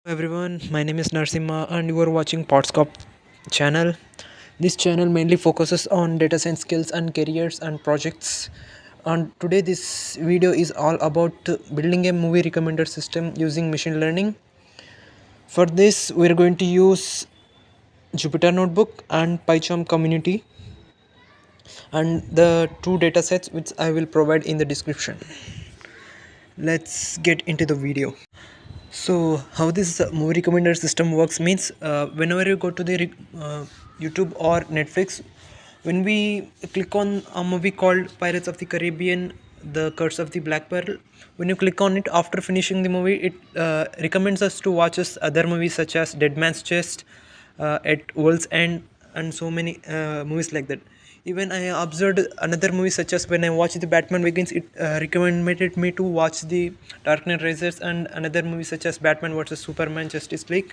Everyone, my name is Narsimha and you are watching Podscope channel. This channel mainly focuses on data science skills and careers and projects. And today this video is all about building a movie recommender system using machine learning. For this, we are going to use Jupyter Notebook and Pycharm community and the two datasets which I will provide in the description. Let's get into the video. So how this movie recommender system works means whenever you go to the YouTube or Netflix, when we click on a movie called Pirates of the Caribbean, The Curse of the Black Pearl, when you click on it after finishing the movie, it recommends us to watch us other movies such as Dead Man's Chest, At World's End, and so many movies like that. Even I observed another movie such as when I watched the Batman Begins, it recommended me to watch the Dark Knight Rises and another movie such as Batman vs Superman Justice League.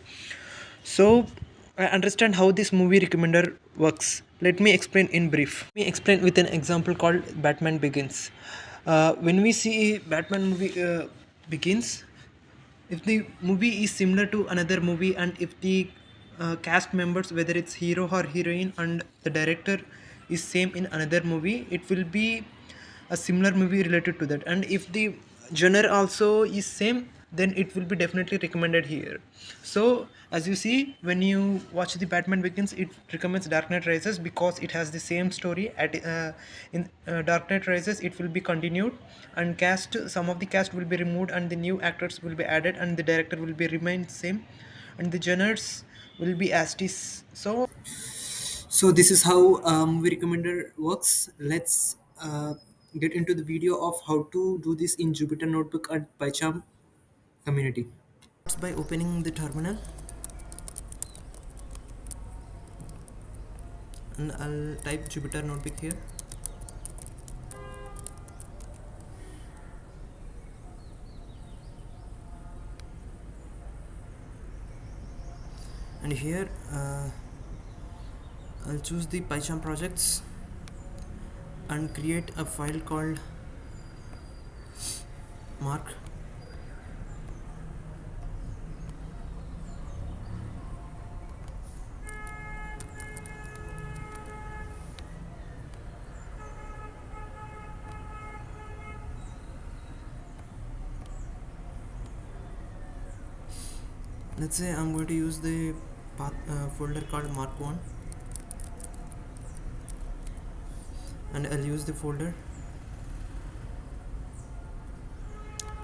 So I understand how this movie recommender works. Let me explain in brief. Let me explain with an example called Batman Begins. When we see Batman movie begins, if the movie is similar to another movie and if the cast members, whether it's hero or heroine, and the director is same in another movie, it will be a similar movie related to that. And if the genre also is same, then it will be definitely recommended here. So as you see, when you watch the Batman Begins, it recommends Dark Knight Rises because it has the same story. In Dark Knight Rises, it will be continued, and cast, some of the cast will be removed and the new actors will be added, and the director will be remain same, and the genres will be as it is. So this is how movie recommender works. Let's get into the video of how to do this in Jupyter Notebook and PyCharm community. Starts by opening the terminal, and I'll type Jupyter Notebook here. And here I'll choose the Pycharm projects and create a file called mark. Let's say I'm going to use the path folder called mark1, and I'll use the folder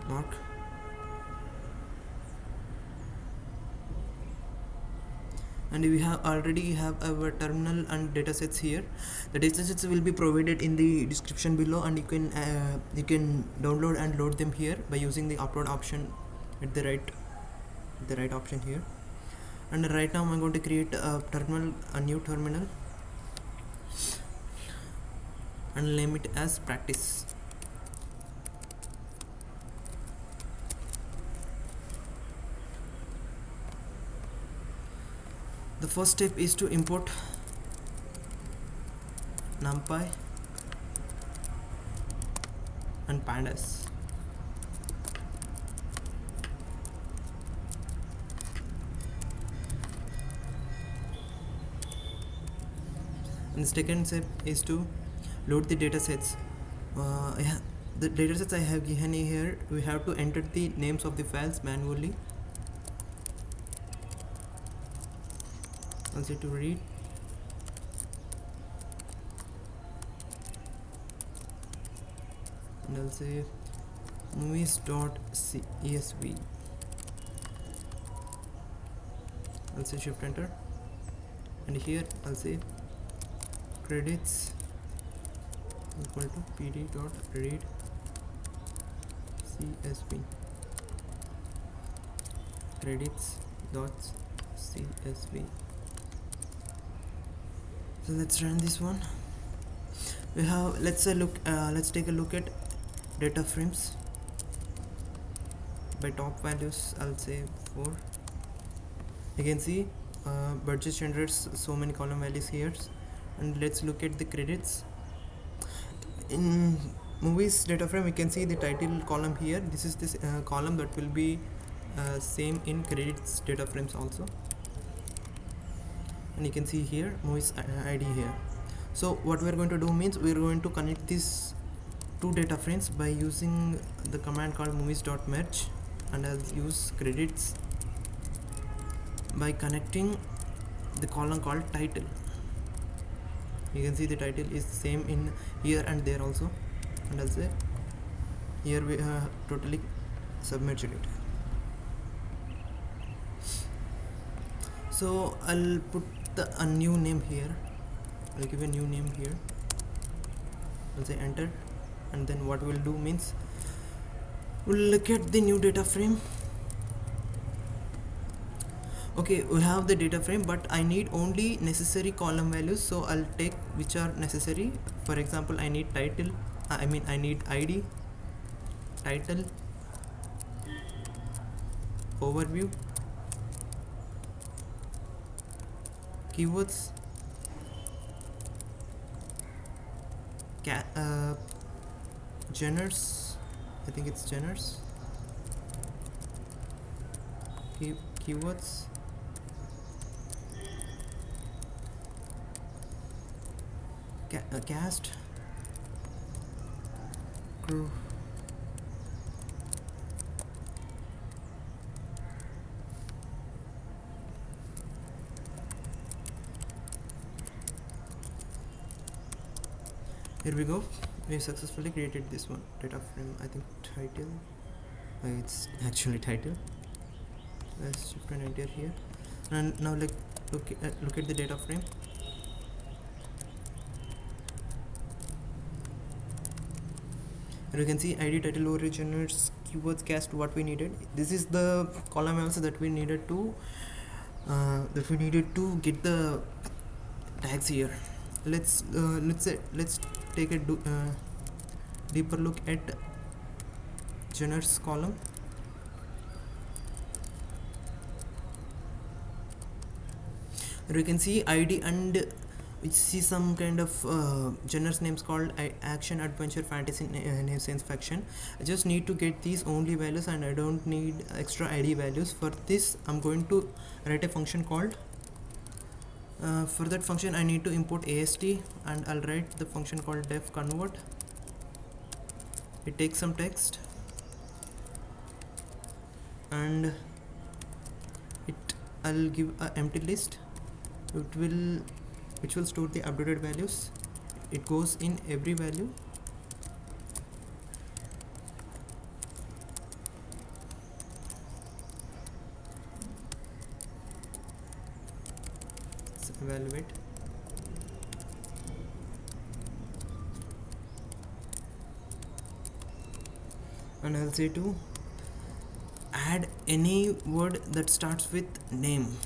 mark. And we have already have our terminal and datasets here. The datasets will be provided in the description below, and you can download and load them here by using the upload option at the right option here. And right now I'm going to create a new terminal, and name it as practice. The first step is to import numpy and pandas. And the second step is to load the datasets. The datasets I have given here, we have to enter the names of the files manually. I'll say to read, and I'll say movies.csv. I'll say shift enter, and here I'll say credits equal to pd.read csv, credits.csv. So let's run this one. We have, let's take a look at data frames. By top values, I'll say 4. You can see budget generates so many column values here. And let's look at the credits. In movies data frame, we can see the title column here. This is this column that will be same in credits data frames also, and you can see here movies id here. So what we're going to do means we're going to connect these two data frames by using the command called movies.merge, and I'll use credits by connecting the column called title. You can see the title is same in here and there also, and I'll say here we totally submerged it. So I'll put a new name here. I'll give a new name here. I'll say enter, and then what we'll do means we'll look at the new data frame. Okay, we have the data frame, but I need only necessary column values, so I'll take which are necessary. For example, I need title, I need id, title, overview, keywords, genres, I think it's genres, keywords, cast, crew, here we go. We successfully created this one data frame. I think title, it's actually title. Let's shift and enter here, and now look at the data frame. And you can see id, title, overview, genres, keywords, cast, what we needed. This is the column also that we needed to get the tags here. Let's take a deeper look at genres column. And we can see id, and we see some kind of genres names called action, adventure, fantasy, and science fiction. I just need to get these only values, and I don't need extra id values. For this I'm going to write a function called for that function I need to import ast, and I'll write the function called def convert. It takes some text and I'll give an empty list. Which will store the updated values. It goes in every value. Let's evaluate. And I'll say to add any word that starts with name.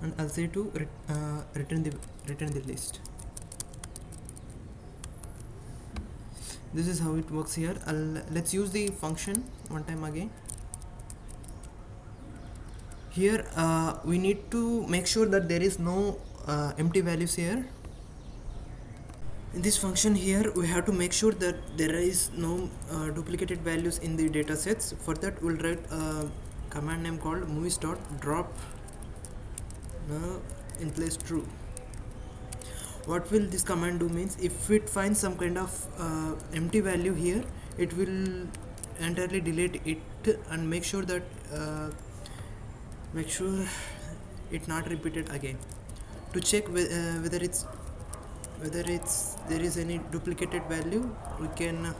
And I'll say to return the list. This is how it works here. Let's use the function one time again. Here we need to make sure that there is no empty values here. In this function here we have to make sure that there is no duplicated values in the data sets. For that we'll write a command name called movies.drop in place true. What will this command do means if it finds some kind of empty value here, it will entirely delete it and make sure that it not repeated again. To check whether there is any duplicated value, we can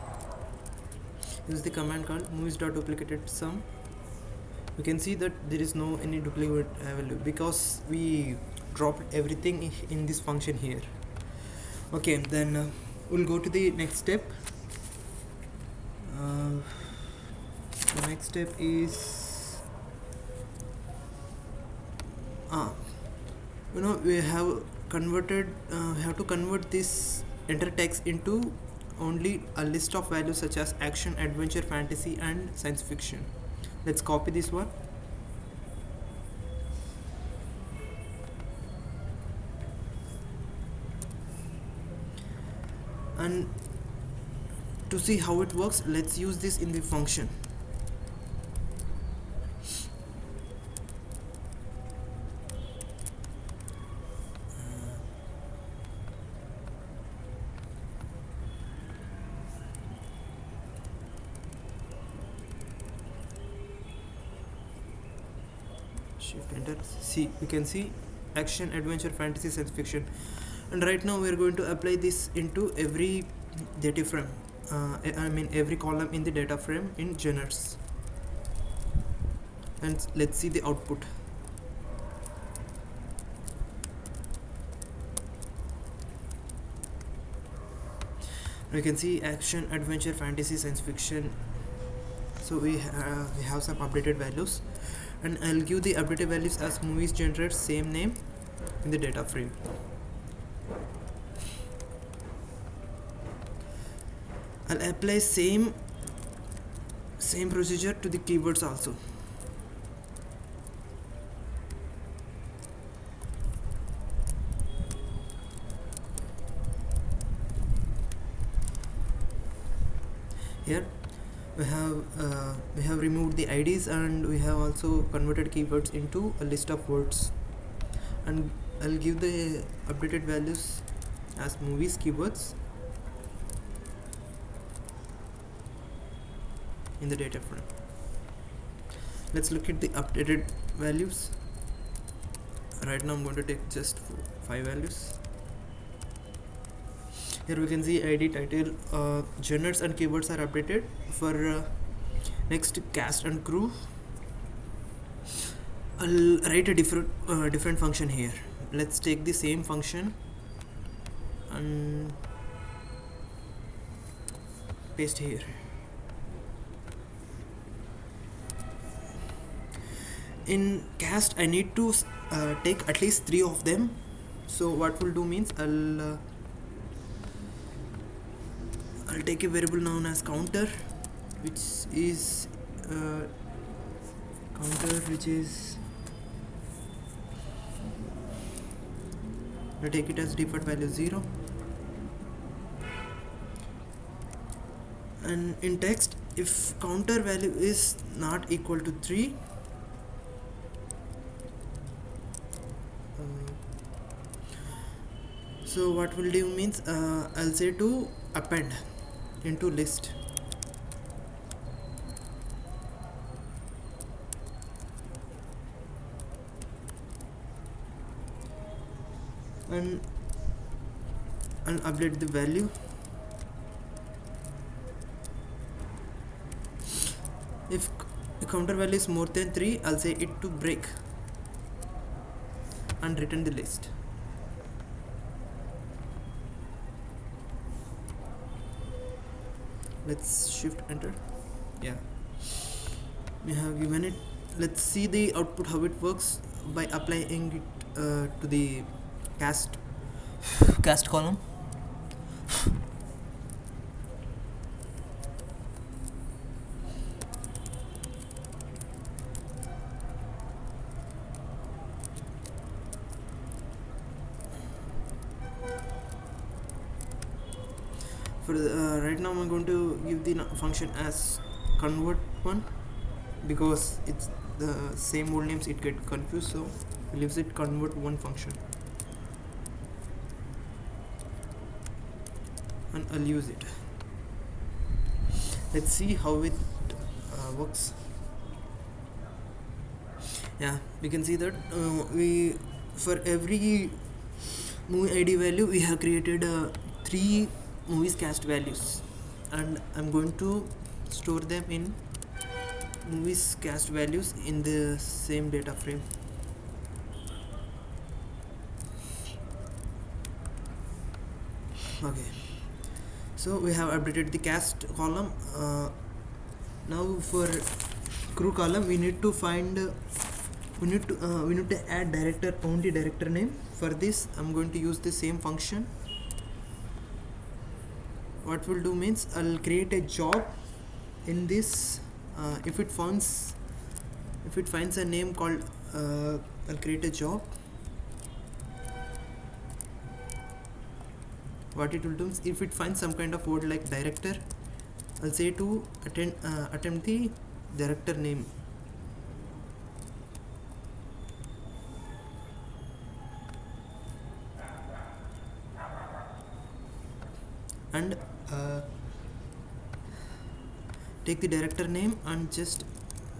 use the command called movies.duplicated sum. You can see that there is no any duplicate value because we dropped everything in this function here. Okay, then we'll go to the next step. The next step is we have to convert this enter text into only a list of values such as action, adventure, fantasy, and science fiction. Let's copy this one And to see how it works, let's use this in the function. Shift enter. See, we can see action, adventure, fantasy, science fiction. And right now we are going to apply this into every data frame, every column in the data frame in genres. And let's see the output. We can see action, adventure, fantasy, science fiction. So we have some updated values, and I'll give the updated values as movies generated same name in the data frame. I'll apply same procedure to the keywords also. Here we have removed the IDs, and we have also converted keywords into a list of words, and I'll give the updated values as movies keywords in the data frame. Let's look at the updated values. Right now I'm going to take just 5 values. Here we can see ID, title, genres and keywords are updated. For next cast and crew, I'll write a different function here. Let's take the same function and paste here. In cast I need to take at least 3 of them. So what we'll do means I'll take a variable known as counter, which is I'll take it as default value 0, and in text, if counter value is not equal to 3, so what we'll do means I'll say to append into list. And I'll update the value. If the counter value is more than 3, I'll say it to break and return the list. Let's shift enter. Yeah, we have given it. Let's see the output, how it works by applying it to the cast column. For right now I'm going to give the function as convert one, because it's the same old names, it get confused, so we'll use it convert one function, and I'll use it. Let's see how it works. Yeah, we can see that we, for every movie ID value, we have created 3 movies cast values, and I'm going to store them in movies cast values in the same data frame. Okay, so we have updated the cast column. Now for crew column, we need to find we need to add only director name. For this I'm going to use the same function. What we'll do means I'll create a job in this. If it finds a name called, I'll create a job. what it will do is, if it finds some kind of word like director, I'll say to attempt the director name. And take the director name and just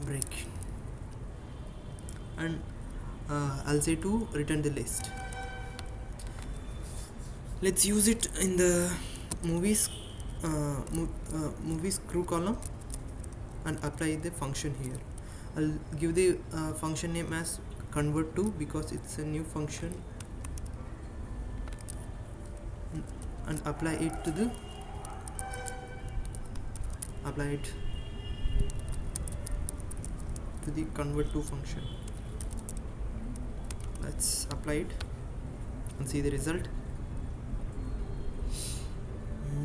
break, and I'll say to return the list. Let's use it in the movies movies crew column and apply the function here. I'll give the function name as convert to, because it's a new function, and apply it to the convert to function. Let's apply it and see the result.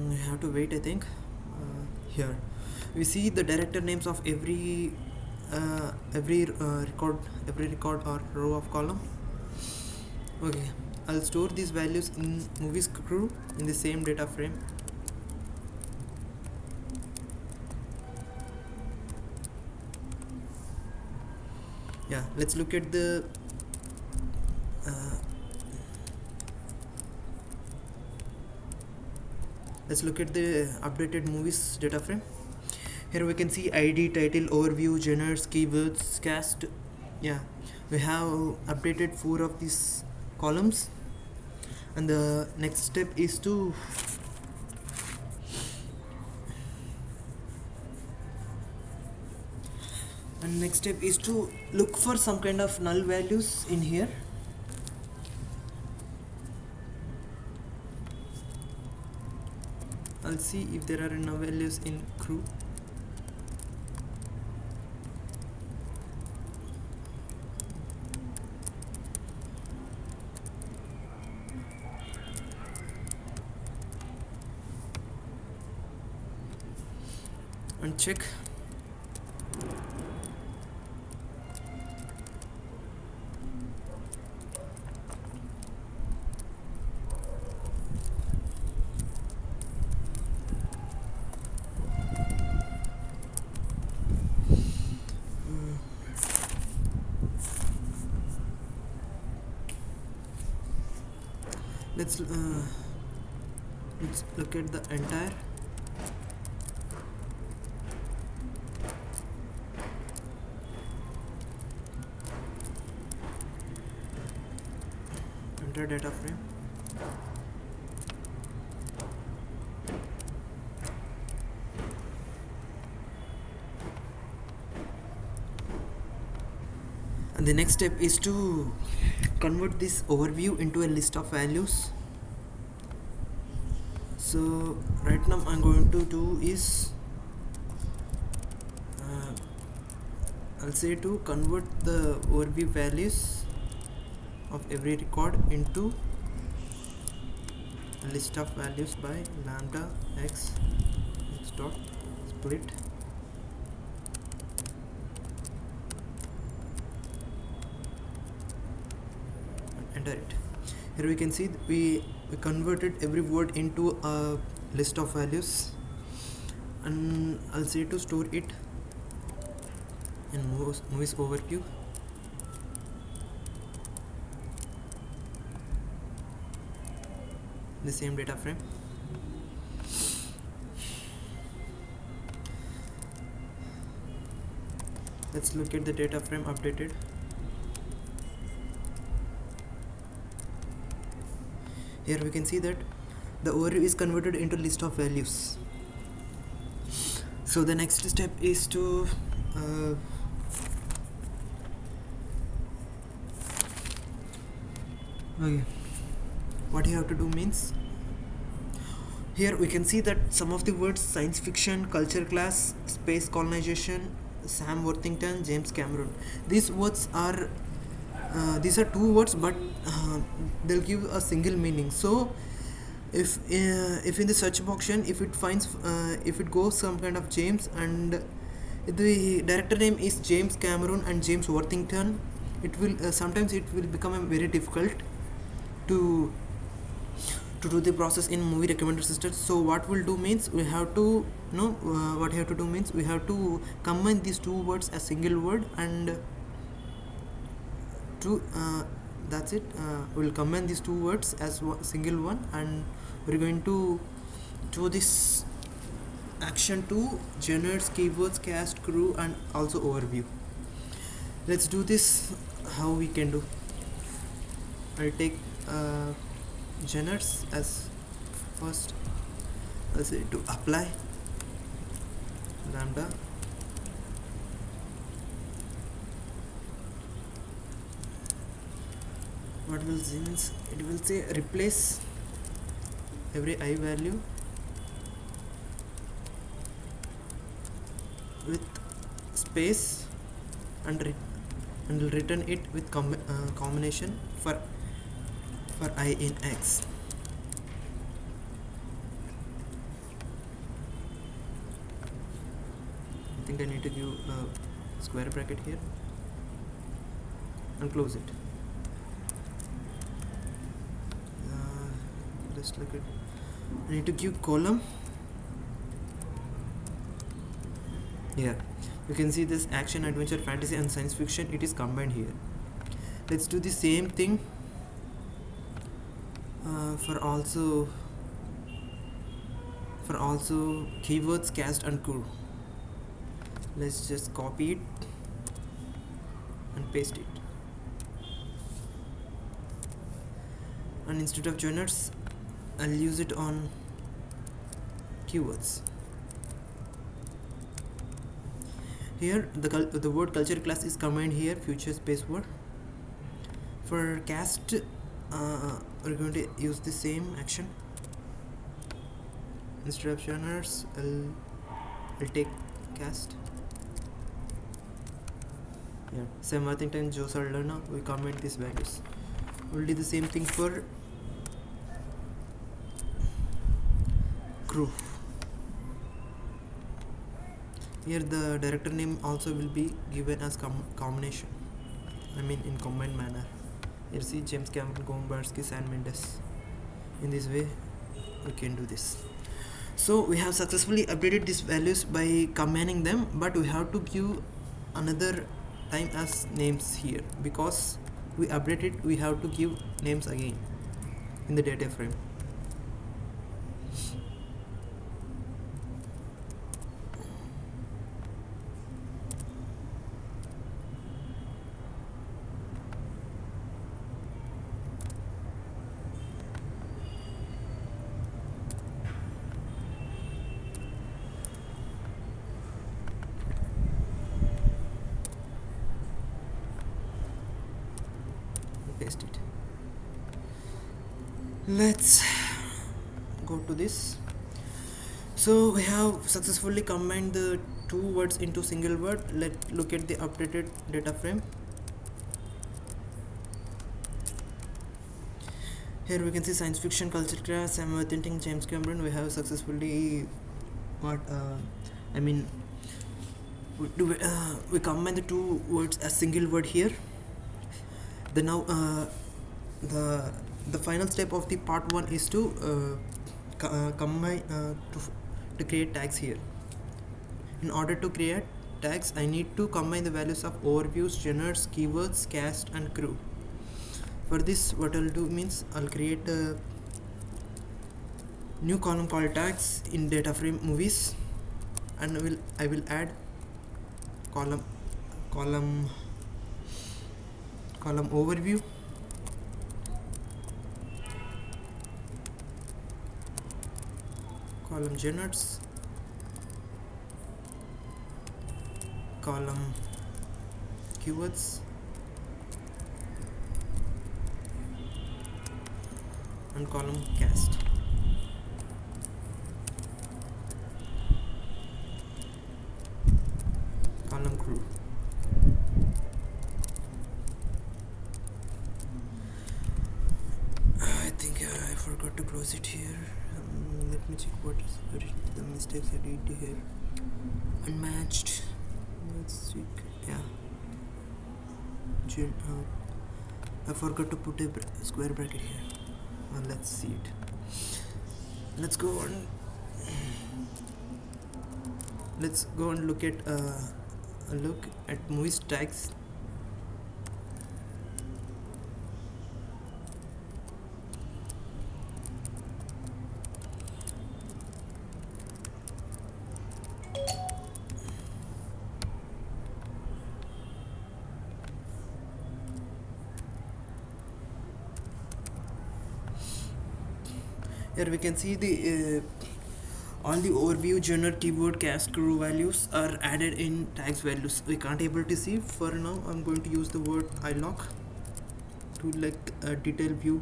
We have to wait, I think. Here we see the director names of every record or row of column. Okay, I'll store these values in movies crew in the same data frame. Yeah, let's look at the updated movies data frame. Here we can see ID, title, overview, genres, keywords, cast. Yeah, we have updated 4 of these columns, and the next step is to look for some kind of null values in here. I'll see if there are null values in crew. And check. Let's look at the entire data frame. And the next step is to convert this overview into a list of values. So right now I'm going to do is I'll say to convert the overview values of every record into a list of values by lambda x dot split and enter it. Here we can see we converted every word into a list of values, and I'll say to store it in movies overview. The same data frame. Let's look at the data frame updated. Here we can see that the overview is converted into list of values. So the next step is to okay, what you have to do means, here we can see that some of the words science fiction, culture class, space colonization, Sam Worthington, James Cameron, these words are these are 2 words, but they'll give a single meaning. So if in the search function, if it finds if it goes some kind of James and the director name is James Cameron and James Worthington, it will sometimes it will become very difficult to to do the process in movie recommender system. So what we'll do means we have to what we have to do means we have to combine these two words as single word, and to that's it. We'll combine these two words as single one, and we're going to do this action to generates keywords, cast, crew, and also overview. Let's do this. How we can do? I'll take generates as first. I'll say to apply lambda. What will means it will say replace every I value with space and will return it with combination for I in X. I think I need to give a square bracket here and close it. Just look at, I need to give column here. You can see this action, adventure, fantasy, and science fiction. It is combined here. Let's do the same thing for also keywords, cast, and crew. Let's just copy it and paste it. And instead of genres, I'll use it on keywords. Here the word culture class is combined here, future space word. For cast, we're going to use the same action. Instead of genres, I'll take cast. Yeah, Sam Worthington, Joe Saldana, we comment these values. We'll do the same thing for crew. Here the director name also will be given as combination, I mean in combined manner. Here see James Cameron, Gombarsky, San Mendes. In this way we can do this. So we have successfully updated these values by combining them, but we have to give another time as names here, because we updated, we have to give names again in the data frame. Paste it. Let's go to this. So we have successfully combined the two words into single word. Let's look at the updated data frame. Here we can see science fiction, culture class, Sam Worthington, James Cameron. We have successfully we combine the two words as single word here. The now the final step of the part 1 is to combine to create tags here. In order to create tags, I need to combine the values of overviews, genres, keywords, cast, and crew. For this, what I'll do means I'll create a new column called tags in data frame movies, and I will add column overview, column genres, column keywords, and column cast. Column crew. I think I forgot to close it here. Let me check what is the mistakes I did here. Unmatched. Let's check. Yeah. I forgot to put a square bracket here. Let's see it. Let's go on. Let's go and look at a look at movies tags. Here we can see the all the overview, genre, keyword, cast, crew values are added in tags values. We can't able to see for now. I'm going to use the word iLock to like a detailed view.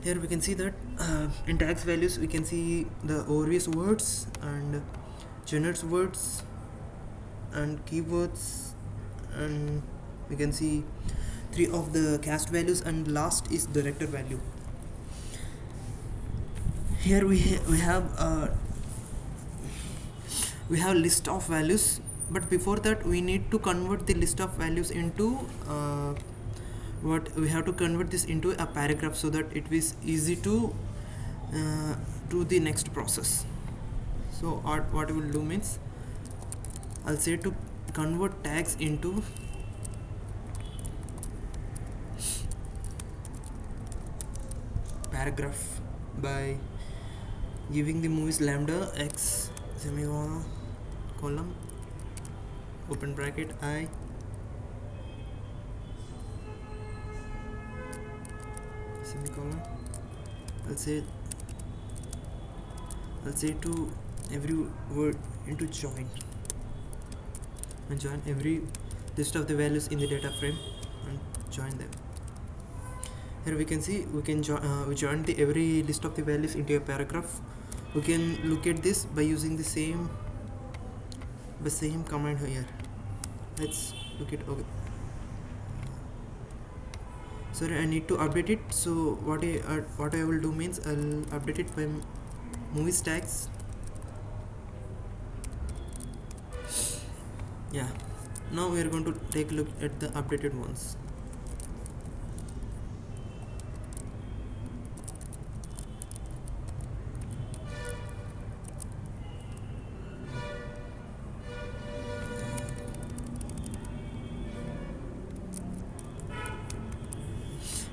Here we can see that in tags values we can see the overview words and genres words and keywords, and we can see 3 of the cast values, and last is director value. Here we have list of values, but before that we need to convert the list of values into what we have to convert this into a paragraph so that it is easy to do the next process. So what I will do means I'll say to convert tags into paragraph by giving the movies lambda x semicolon open bracket I semicolon. I'll say to every word into join, and join every list of the values in the data frame and join them. Here we can see we can we join the every list of the values into a paragraph. We can look at this by using the same command here. Let's look at okay. Sorry, I need to update it. So what I will do means I'll update it by movies tags. Yeah, now we are going to take a look at the updated ones.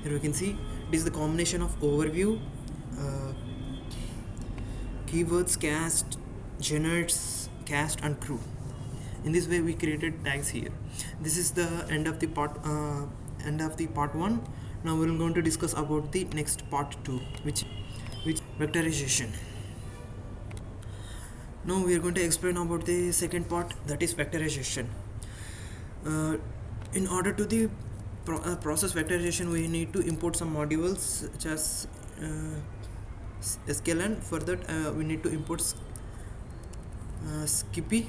Here we can see it is the combination of overview, keywords, cast, genres, cast and crew. In this way we created tags here. This is the end of the part 1. Now we're going to discuss about the next part 2, which vectorization. Now we are going to explain about the second part, that is vectorization. In order to the process vectorization, we need to import some modules such as sklearn. For that we need to import Skippy.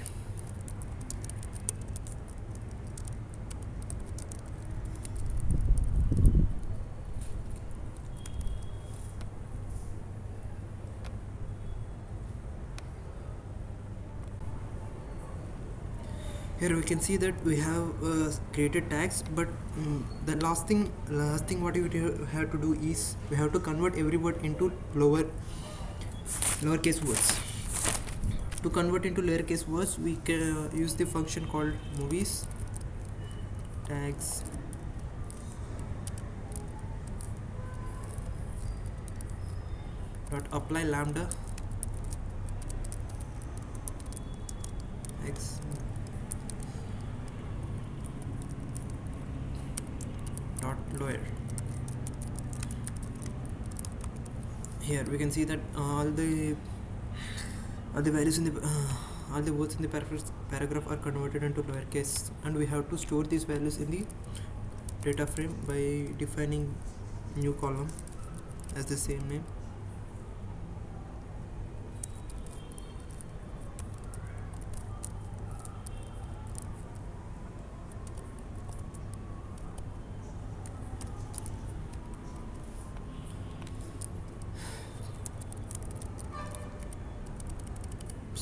Here we can see that we have created tags, but the last thing what we have to do is we have to convert every word into lowercase words. To convert into lowercase words, we can use the function called movies tags dot apply lambda x dot lower. Here we can see that all the values in the all the words in the paragraph are converted into lowercase, and we have to store these values in the data frame by defining new column as the same name.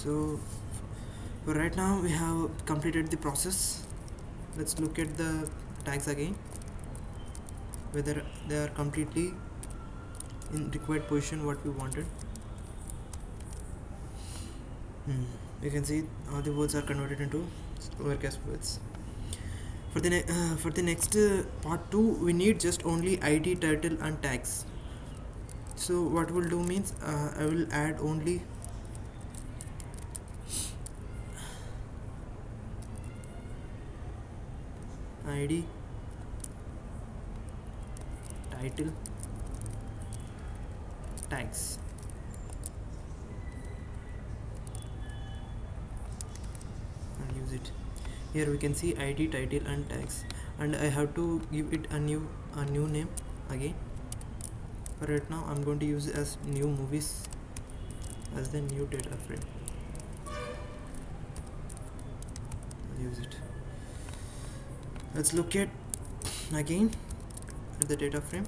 So for right now we have completed the process. Let's look at the tags again, whether they are completely in required position what we wanted. You can see all the words are converted into lowercase words. For the next part 2, we need just only ID, title and tags. So what we'll do means I will add only ID, title, tags. I'll use it. Here we can see ID, title and tags, and I have to give it a new name again. For right now I'm going to use it as new movies as the new data frame. I'll use it. Let's look at again at the data frame.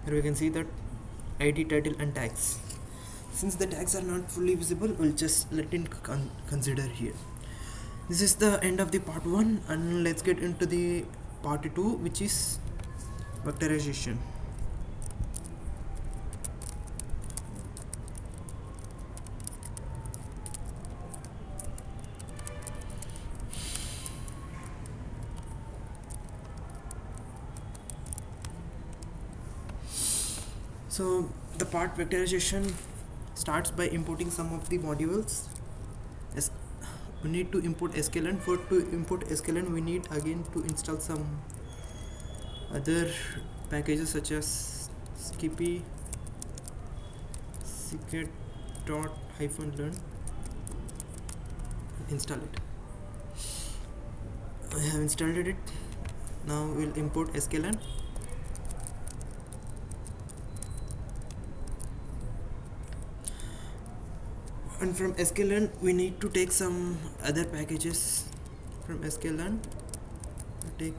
Here we can see that ID, title and tags. Since the tags are not fully visible, we'll just let it consider here. This is the end of the part 1, and let's get into the part 2, which is vectorization. So the part vectorization starts by importing some of the modules. As we need to import sklearn. To import sklearn, we need again to install some other packages such as skippy, secret.-learn. Install it. I have installed it. Now we'll import sklearn. And from sklearn we need to take some other packages. From sklearn we take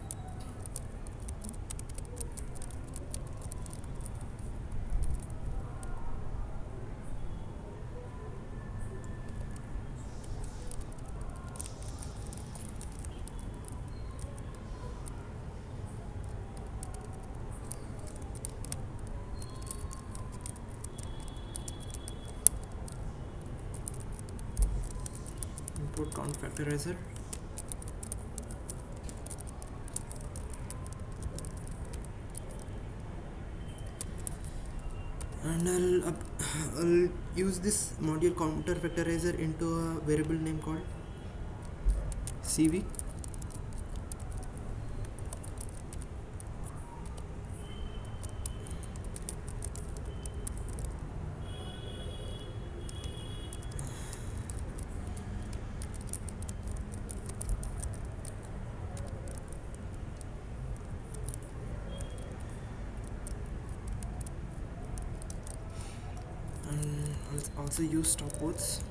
import count factorizer. And I'll use this module counter factorizer into a variable name called CV. And I'll also use stopwords.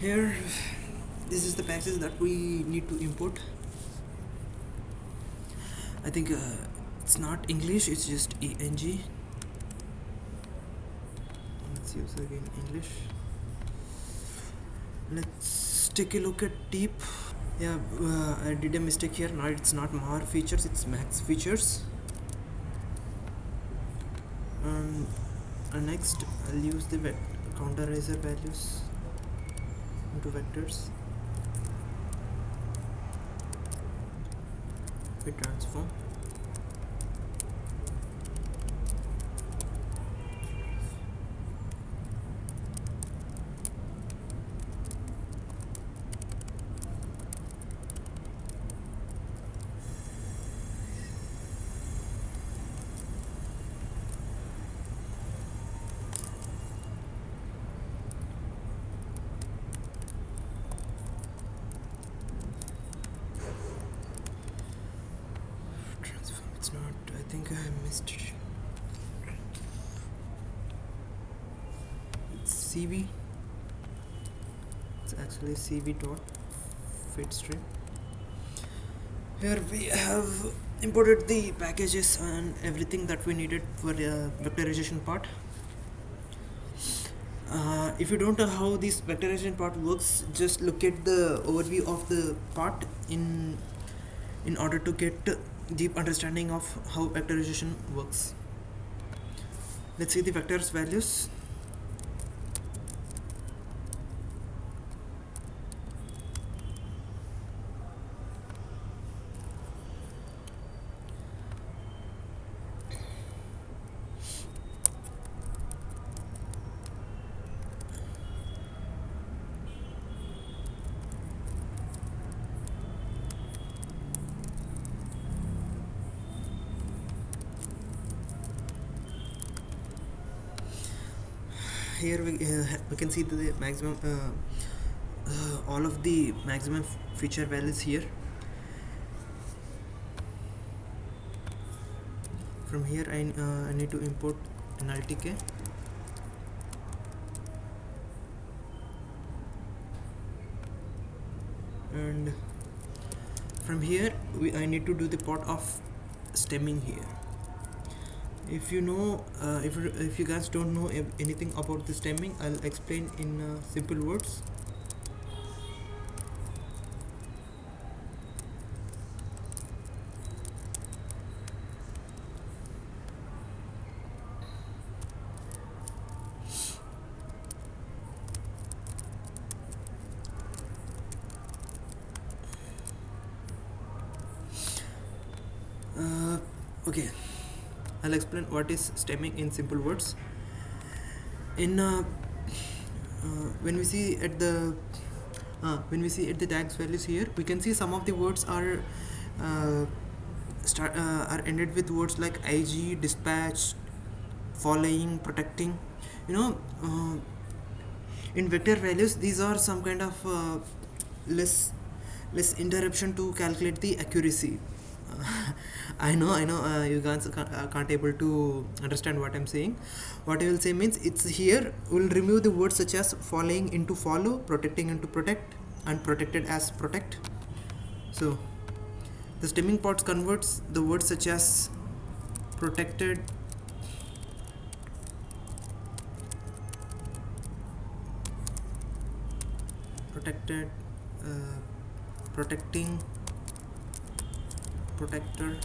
Here, this is the package that we need to import. I think it's not English, it's just ENG. Let's use again English. Let's take a look at deep. Yeah, I did a mistake here. Now it's not more features, it's max features. And next I'll use the counterizer values into vectors. We transform. think I missed it. It's CV. It's actually CV dot feed stream. Here we have imported the packages and everything that we needed for the vectorization part. If you don't know how this vectorization part works, just look at the overview of the part in order to get deep understanding of how vectorization works. Let's see the vectors values. Here we can see the maximum all of the maximum feature values here. From here I need to import an LTK. And from here I need to do the part of stemming here. If you know if you guys don't know anything about the stemming, I'll explain in simple words. Okay, I'll explain what is stemming in simple words. In when we see at the tags values here, we can see some of the words are are ended with words like IG, dispatch, following, protecting. In vector values, these are some kind of less interruption to calculate the accuracy. I know you guys can't able to understand what I'm saying. What I will say means, it's here we'll remove the words such as following into follow, protecting into protect, and protected as protect. So the stemming parts converts the words such as protected, protecting, protector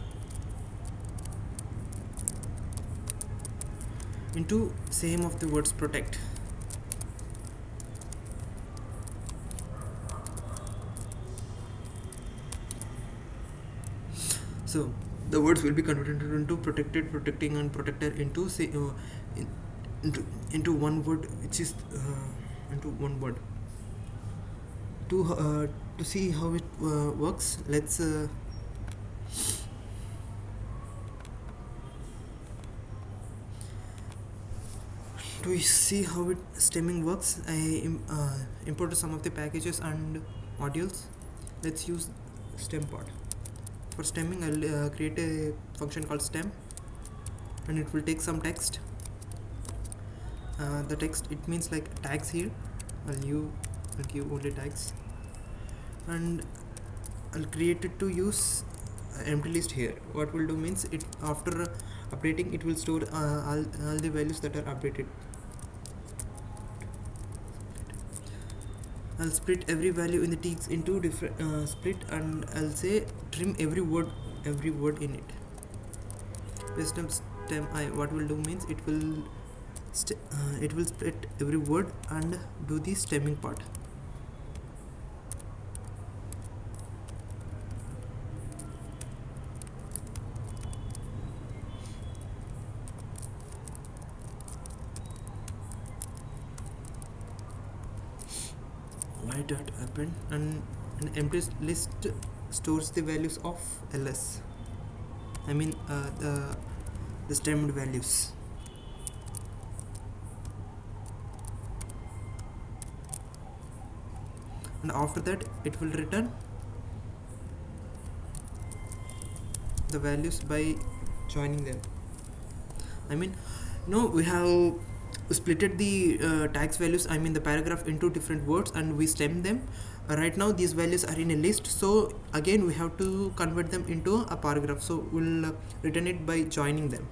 into same of the words protect. So the words will be converted into protected, protecting, and protector into say into one word, which is into one word. To see how it works, let's to see how it stemming works. I imported some of the packages and modules. Let's use stem part. For stemming, I'll create a function called stem, and it will take some text. The text, it means like tags here. I'll give only tags, and I'll create it to use empty list here. What we'll do means, it after updating, it will store all the values that are updated. I'll split every value in the text into different split, and I'll say trim every word in it. Wisdom stem I, what will do means, it will split every word and do the stemming part. Why that happened? And an empty list stores the values of ls, I mean the stemmed values. And after that, it will return the values by joining them. I mean, no, we have splitted the tags values, I mean the paragraph, into different words, and we stem them. Right now these values are in a list, so again we have to convert them into a paragraph, so we'll return it by joining them.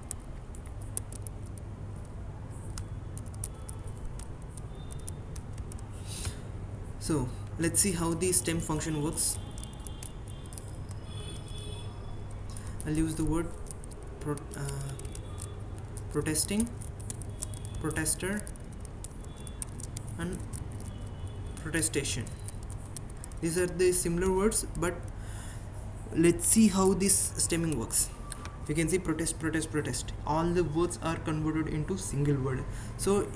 So let's see how the stem function works. I'll use the word protesting, protester, and protestation. These are the similar words, but let's see how this stemming works. You can see protest, protest, protest. All the words are converted into single word. So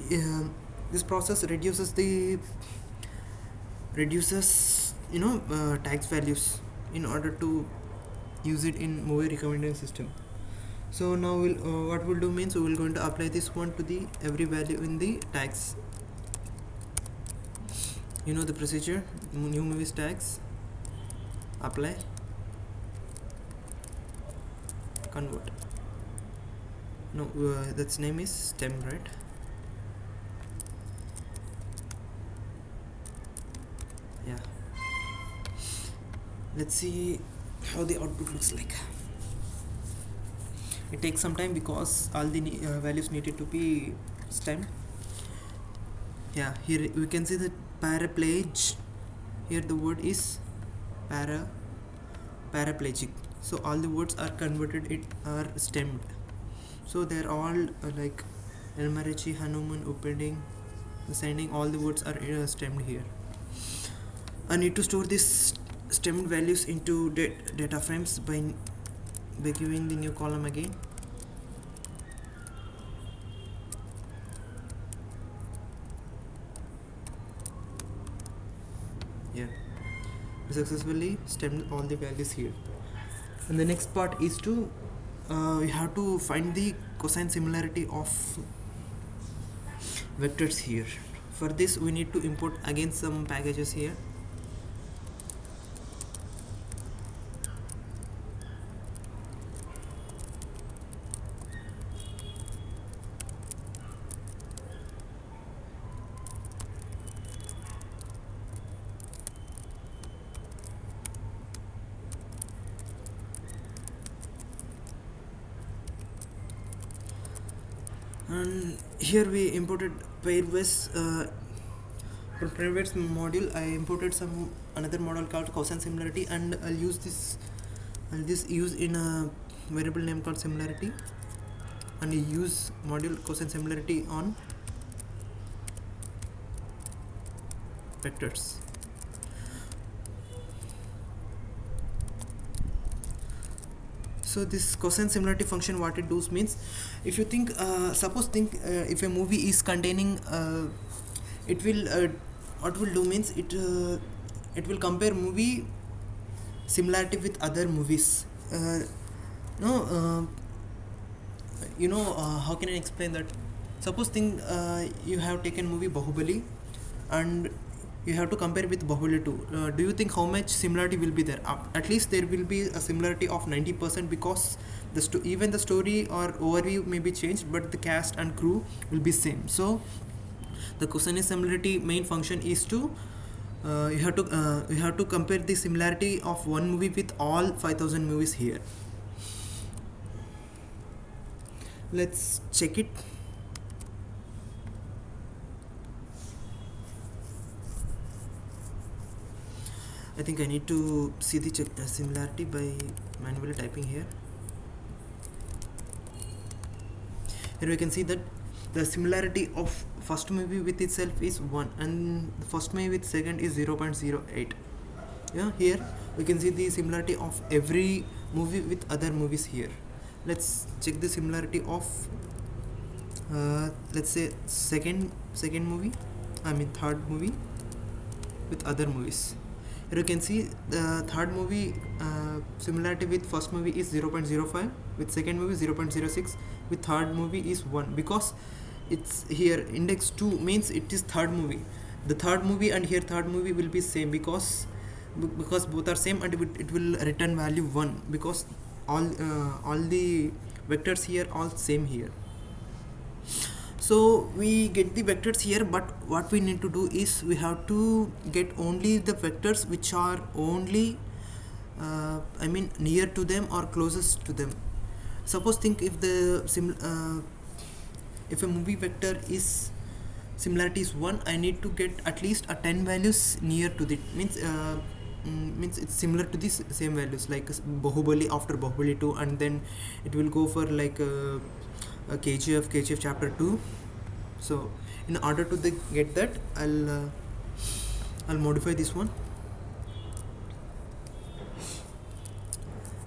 this process reduces tags values in order to use it in movie recommendation system. So now what we'll do means we will going to apply this one to the every value in the tags. You know the procedure, new movies tags, apply, convert. No, that's name is stem, right? Yeah. Let's see how the output looks like. It takes some time because all the values needed to be stemmed. Yeah, here we can see the paraplegic. Here the word is paraplegic. So all the words are converted, it are stemmed. So they're all like Elmarachi, Hanuman, Upending, sending, all the words are stemmed here. I need to store this stemmed values into data frames by giving the new column again. Yeah, we successfully stemmed all the values here. And the next part is to we have to find the cosine similarity of vectors here. For this we need to import again some packages here. And here we imported pairwise. For pairwise module I imported another model called cosine similarity, and I'll use this use in a variable name called similarity, and use module cosine similarity on vectors. So this cosine similarity function, what it does means, if you think if a movie is containing it will what will do means it will compare movie similarity with other movies. How can I explain that? Suppose you have taken movie Bahubali and you have to compare with Bahubali 2. Do you think how much similarity will be there? At least there will be a similarity of 90%, because even the story or overview may be changed, but the cast and crew will be same. So the cosine similarity main function is to you have to compare the similarity of one movie with all 5000 movies here. Let's check it. I think I need to see the similarity by manually typing here. Here we can see that the similarity of first movie with itself is 1, and the first movie with second is 0.08. Yeah, here we can see the similarity of every movie with other movies here. Let's check the similarity of let's say third movie with other movies. Here you can see the third movie similarity with first movie is 0.05, with second movie 0.06, with third movie is 1, because it's here index 2 means it is third movie. The third movie and here third movie will be same, because both are same, and it will return value 1, because all the vectors here all same here. So we get the vectors here, but what we need to do is we have to get only the vectors which are only near to them or closest to them. Suppose think if if a movie vector is similarity is 1, I need to get at least a 10 values near to it. Means it's similar to these same values, like Bahubali after Bahubali 2, and then it will go for like a KGF chapter 2. So in order to get that, I'll modify this one.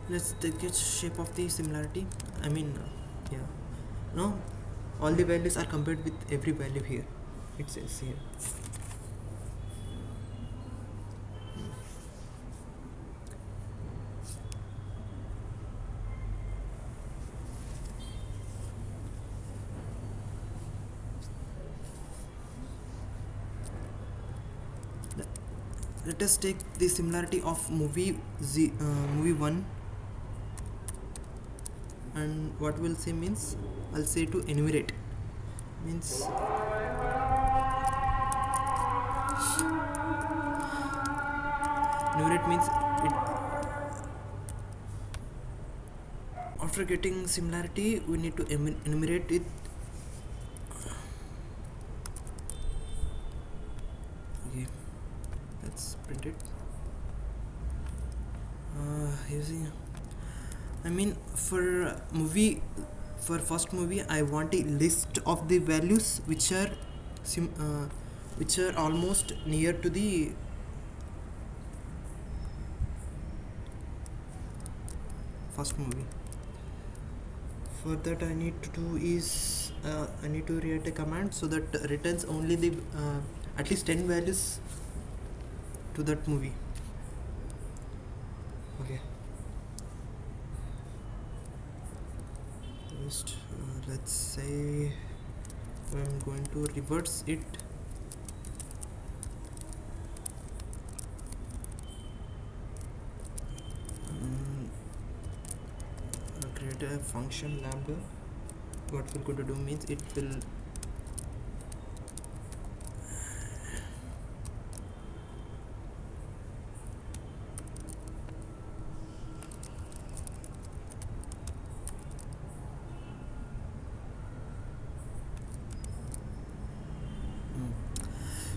Let's take the shape of the similarity. Yeah, no, all the values are compared with every value here, it says here. Let us take the similarity of movie 1, and what we'll say means I'll say to enumerate. Means enumerate means it, after getting similarity we need to enumerate it. Okay, let's print it. Using for first movie I want a list of the values which are almost near to the first movie. For that I need to do is I need to write a command so that returns only the at least 10 values to that movie. Okay, just let's say I'm going to reverse it. Create a function lambda. What we're going to do means it will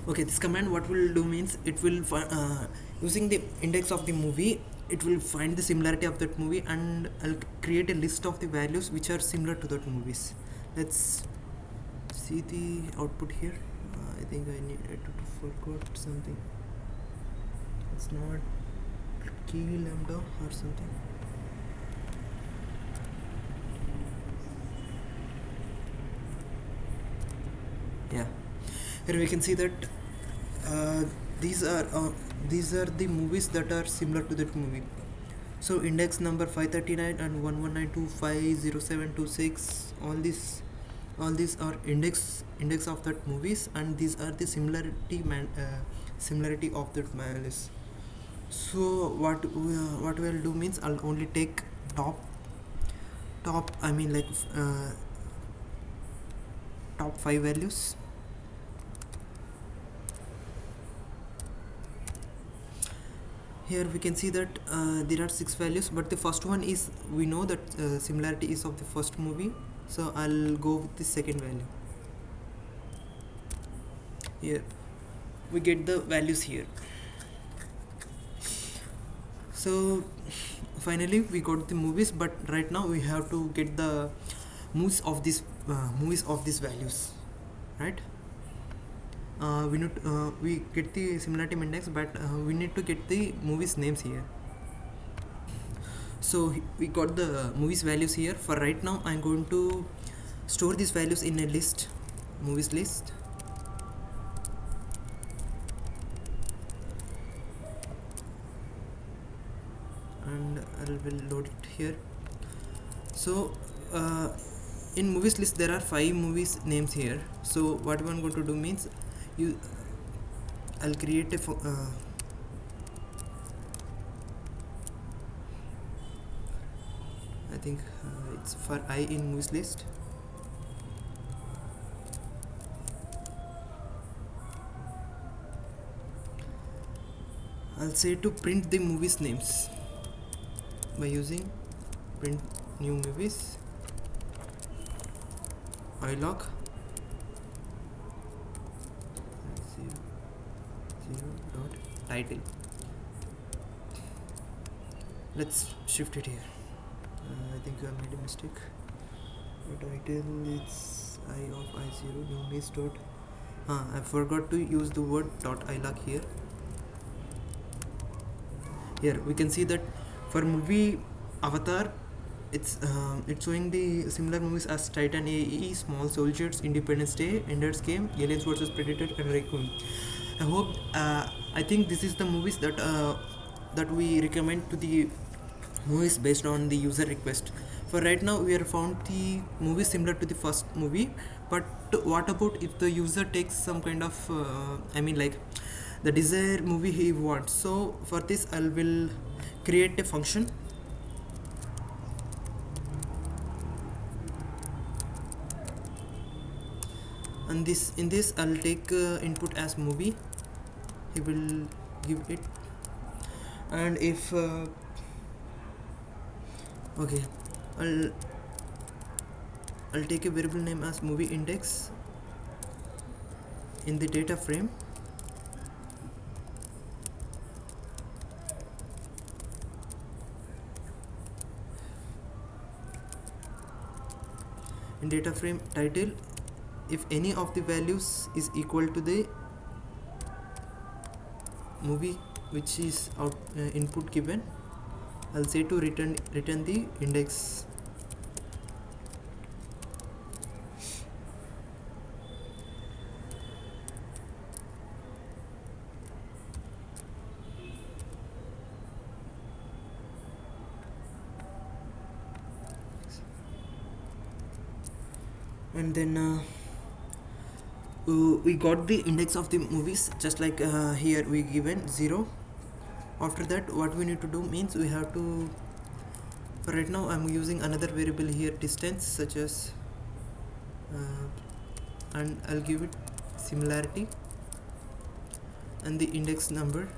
okay, this command what will do means it will using the index of the movie, it will find the similarity of that movie, and I'll create a list of the values which are similar to that movies. Let's see the output here. I think I need to forgot something. It's not key lambda or something. Yeah, here we can see that these are the movies that are similar to that movie. So index number 539 and 1192500726, all these are index of that movies, and these are the similarity of that values. So what we'll do means I'll only take top top 5 values. Here we can see that there are 6 values, but the first one is, we know that similarity is of the first movie, so I'll go with the second value. Here we get the values here. So finally we got the movies, but right now we have to get the movies of these values, right? We get the similarity index, but we need to get the movies names here. So we got the movies values here. For right now I'm going to store these values in a list, movies list. And I will load it here. So in movies list there are 5 movies names here. So what I'm going to do means I'll create a I think it's for I in movies list. I'll say to print the movies names by using print new movies ilog 0.title. Let's shift it here. I think I made a mistake. The title is I of I0 new list dot. I forgot to use the word dot ilog here. Here we can see that for movie Avatar, it's showing the similar movies as Titan AE, Small Soldiers, Independence Day, Ender's Game, Aliens vs Predator, and Raccoon. I hope I think this is the movies that we recommend to the movies based on the user request. For right now we have found the movies similar to the first movie, but what about if the user takes some kind of like the desired movie he wants? So for this I will create a function, and in this I'll take input as movie. He will give it, and if okay, I'll take a variable name as movie index in the data frame. In data frame title, if any of the values is equal to the movie which is out input given, I'll say to return the index. And then we got the index of the movies, just like here we given 0. After that what we need to do means we have to, for right now I'm using another variable here, distance, such as and I'll give it similarity and the index number.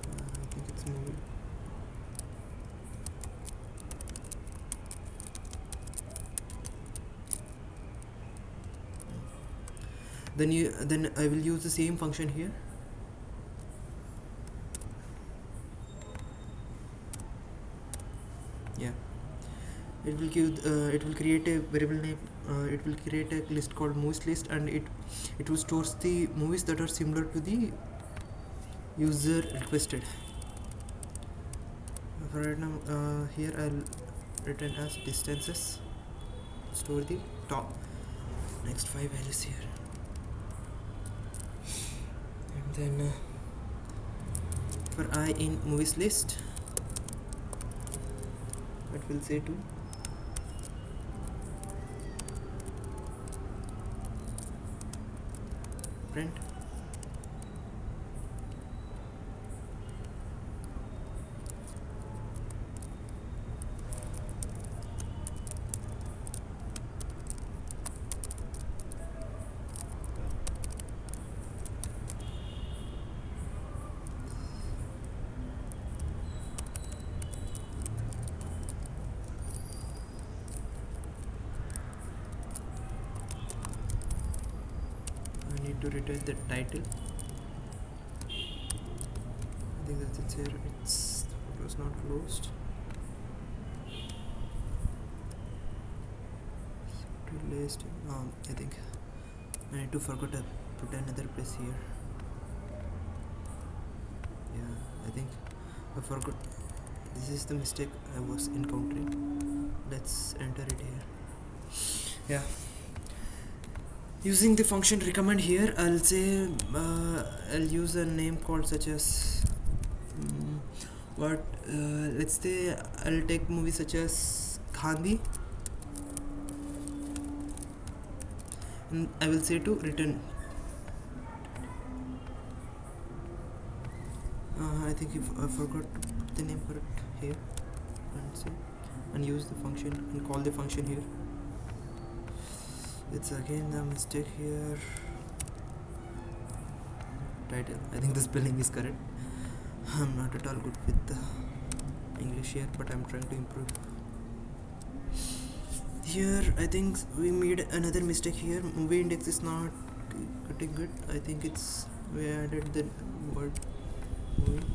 I think it's movie. Then I will use the same function here. Yeah, it will give it will create a variable name. It will create a list called movies list, and it will stores the movies that are similar to the user requested. For right now, here I'll return as distances. Store the top next 5 values here. Then for I in movies list, it will say to print to return the title. I think that's it here. It was not closed. List. I think I need to forget to put another place here. Yeah, I think I forgot. This is the mistake I was encountering. Let's enter it here. Yeah. Using the function recommend here, I'll say I'll use a name called such as let's say I'll take movie such as Gandhi, and I will say to return. I think if I forgot to put the name correct here, and see, and use the function and call the function here. It's again the mistake here. Title, I think the spelling is correct. I'm not at all good with the English here, but I'm trying to improve. Here I think we made another mistake here. Movie index is not getting good. I think it's we added the word movie.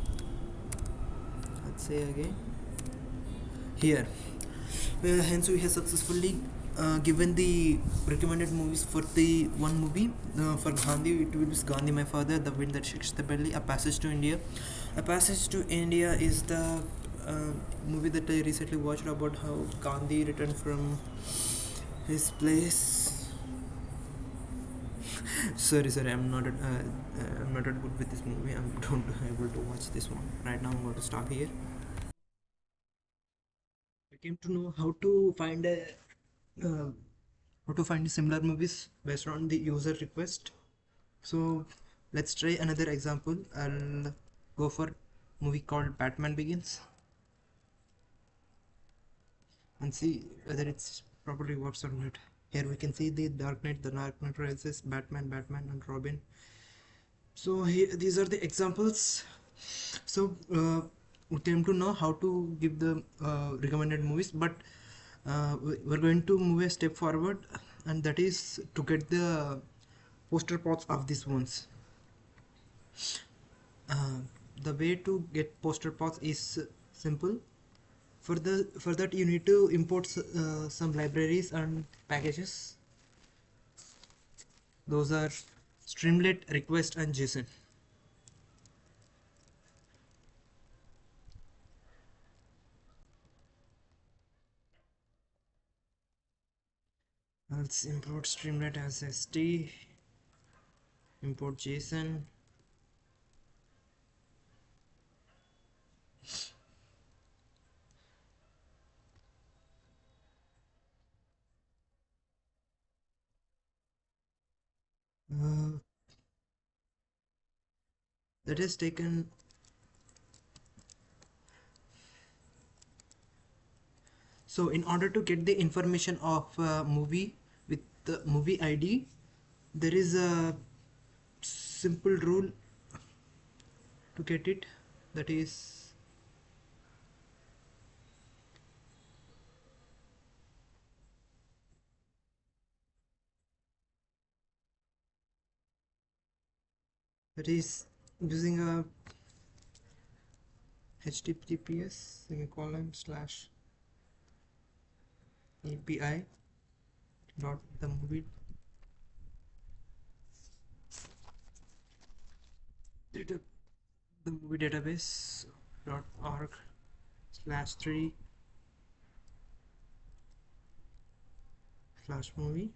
Let's say again here. Hence we have successfully given the recommended movies for the one movie. For Gandhi, it will be Gandhi, My Father, The Wind That Shakes the Belly, A Passage to India. A Passage to India is the movie that I recently watched about how Gandhi returned from his place. sorry, I'm not good with this movie. I'm not able to watch this one right now. I'm going to stop here. I came to know how to find similar movies based on the user request. So let's try another example. I'll go for movie called Batman Begins and see whether it's properly works or not. Here we can see the Dark Knight Rises, Batman, and Robin. So here, these are the examples. So we came to know how to give the recommended movies, but we're going to move a step forward, and that is to get the poster plots of these ones. Uh, the way to get poster plots is simple. For that you need to import some libraries and packages. Those are Streamlit, Request, and JSON. Let's import Streamlit as st, import JSON. That is taken. So in order to get the information of a movie with the movie ID, there is a simple rule to get it. That is using a https /API dot the movie data the movie database .org /3 /movie.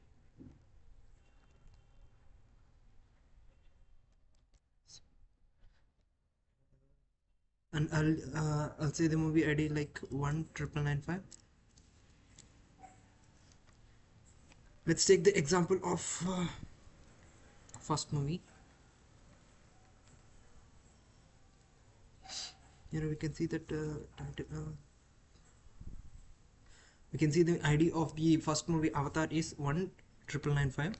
And I'll say the movie ID like 19995. Let's take the example of first movie. Here we can see that we can see the ID of the first movie Avatar is 19995.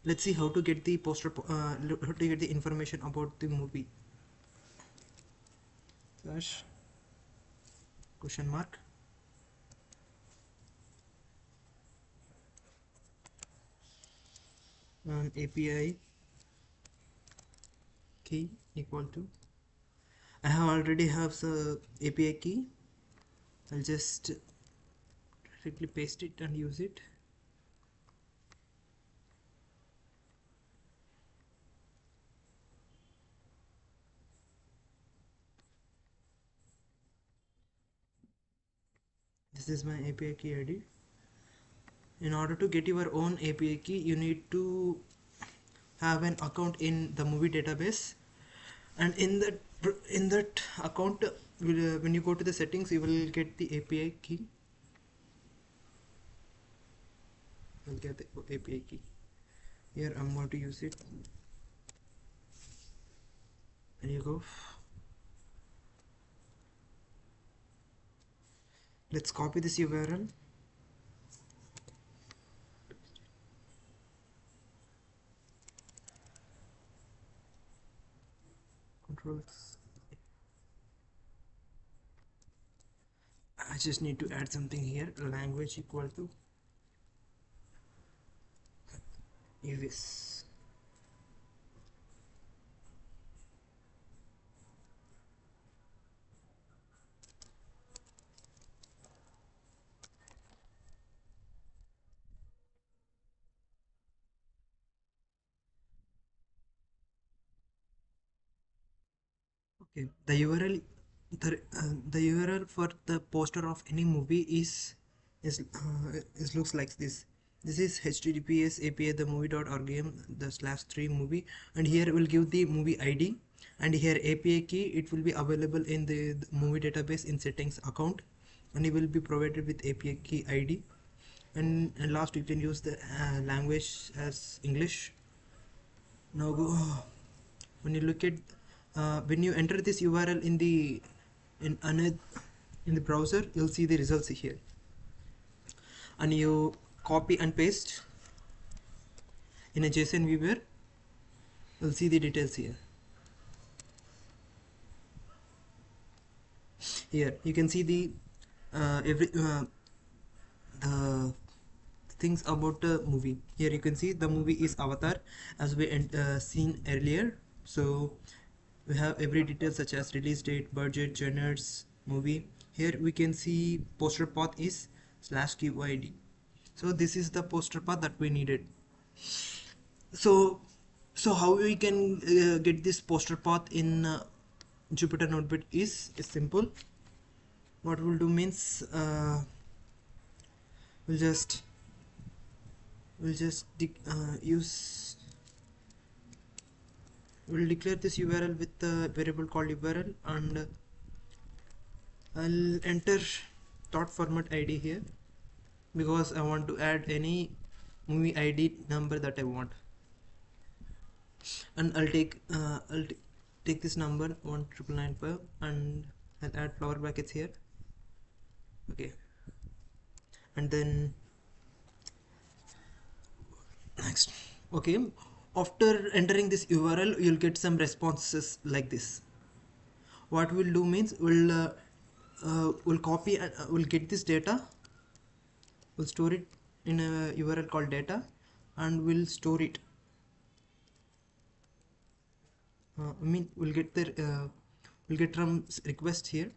Let's see how to get the poster how to get the information about the movie. Slash question mark API key equal to, I have already have the API key. I'll just directly paste it and use it. This is my API key ID. In order to get your own API key, you need to have an account in the movie database, and in that account, when you go to the settings, you will get the API key. I'll get the API key. Here I'm going to use it. There you go. Let's copy this URL. Controls. I just need to add something here. Language equal to US. Okay, the URL for the poster of any movie is looks like this. This is https API the movie.org the slash 3 movie, and here we'll give the movie ID, and here API key. It will be available in the movie database in settings account, and it will be provided with API key ID. And last you can use the language as English. Now go when you look at when you enter this URL in the in the browser, you'll see the results here, and you copy and paste in a JSON viewer, you'll see the details here. Here you can see the the things about the movie. Here you can see the movie is Avatar, as we seen earlier. So we have every detail such as release date, budget, genres, movie. Here we can see poster path is /QID. So this is the poster path that we needed. So how we can get this poster path in Jupyter Notebook is simple. What we'll do means we'll just use we'll declare this URL with the variable called URL, and I'll enter dot format ID here because I want to add any movie ID number that I want, and I'll take this number 19995 and I'll add flower brackets here. Okay, and then next. Okay, after entering this URL you'll get some responses like this. What we'll do means we'll copy and we'll get this data, we'll store it in a URL called data, and we'll store it. We'll get the we'll get from request here,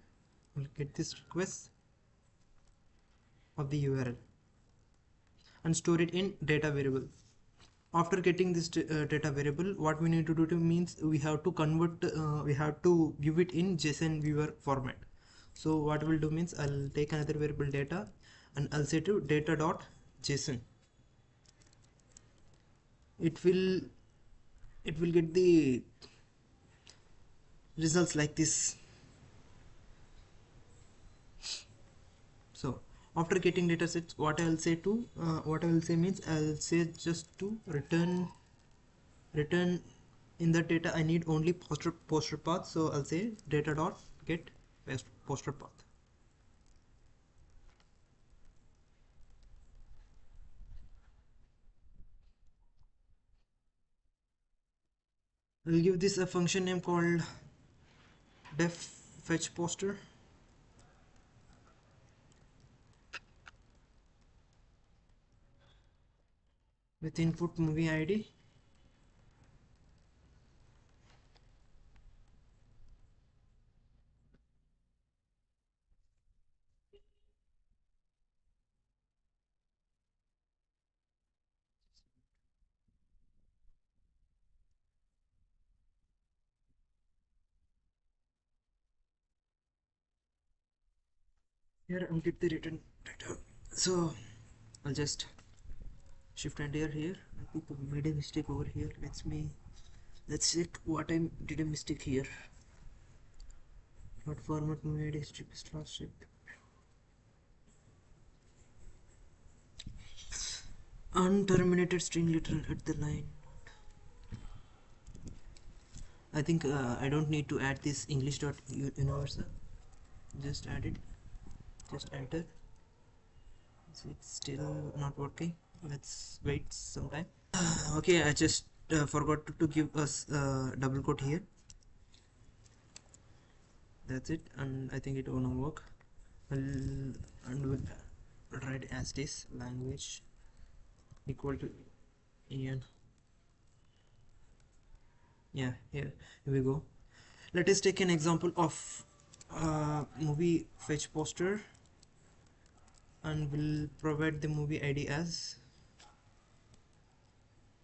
we'll get this request of the URL and store it in data variable. After getting this data variable, what we need to do means we have to convert we have to give it in JSON viewer format. So what we'll do means I'll take another variable data and I'll say to data.json. It will get the results like this. So after getting datasets, what I will say means I'll say just to return in the data I need only poster path. So I'll say data.get poster path. I'll give this a function name called def fetch poster. With input movie ID. Here I'll get the return data. So I'll just shift enter here. I think I made a mistake over here. Let's check what I did a mistake here. Not format movie ID strip last check. Unterminated string literal at the line. I think I don't need to add this English dot universal. Just add it. Just enter. So it's still not working. Let's wait some time. Okay, I just forgot to give us double quote here. That's it, and I think it won't work. And we'll write as this language equal to en. Yeah, here we go. Let us take an example of movie fetch poster, and we'll provide the movie ID as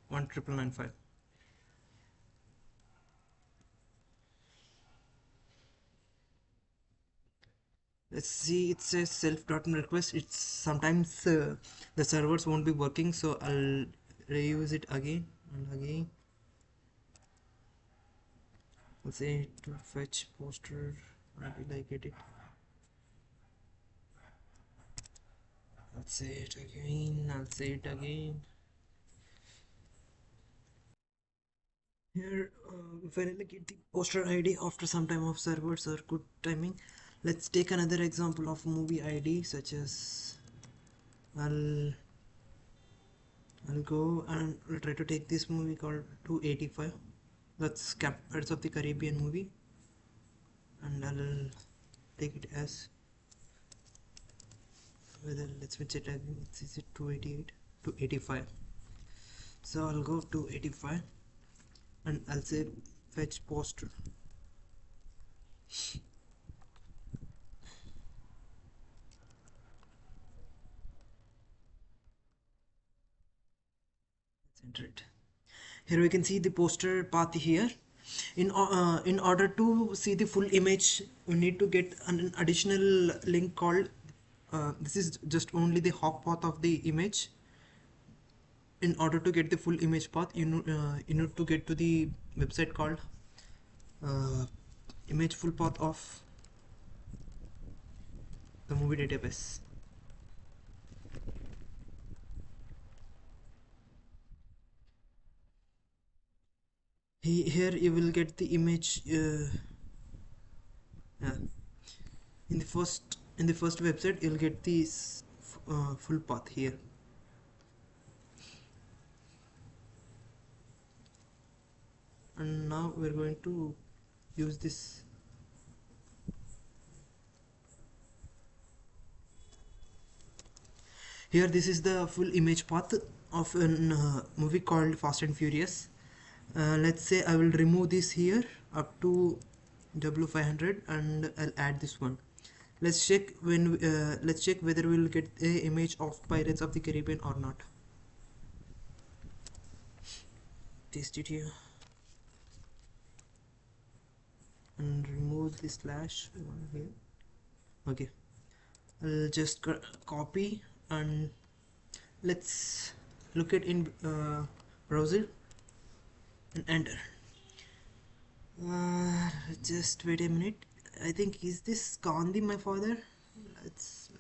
19995. Let's see, it says self.request. It's sometimes the servers won't be working, so I'll reuse it again and again. Let's say to fetch poster until I get it. I'll say it again. I'll say it again. Here we finally get the poster ID after some time of servers or good timing. Let's take another example of movie ID, such as I'll go and I'll try to take this movie called 285. That's Pirates of the Caribbean movie, and I'll take it as whether let's switch it again. Is it 288 285? So I'll go to 85 and I'll say fetch poster. Let's enter it. Here we can see the poster path here. In order to see the full image, we need to get an additional link called this is just only the hop path of the image. In order to get the full image path, you need to get to the website called image full path of the movie database. Here you will get the image in the first website. You'll get this full path here. And now we're going to use this. Here this is the full image path of a movie called Fast and Furious. Let's say I will remove this here up to W500 and I'll add this one. Let's check let's check whether we'll get a image of Pirates of the Caribbean or not. Paste it here and remove the slash one here. Okay, I'll just copy and let's look at in browser and enter. Just wait a minute. I think, is this Gandhi my father?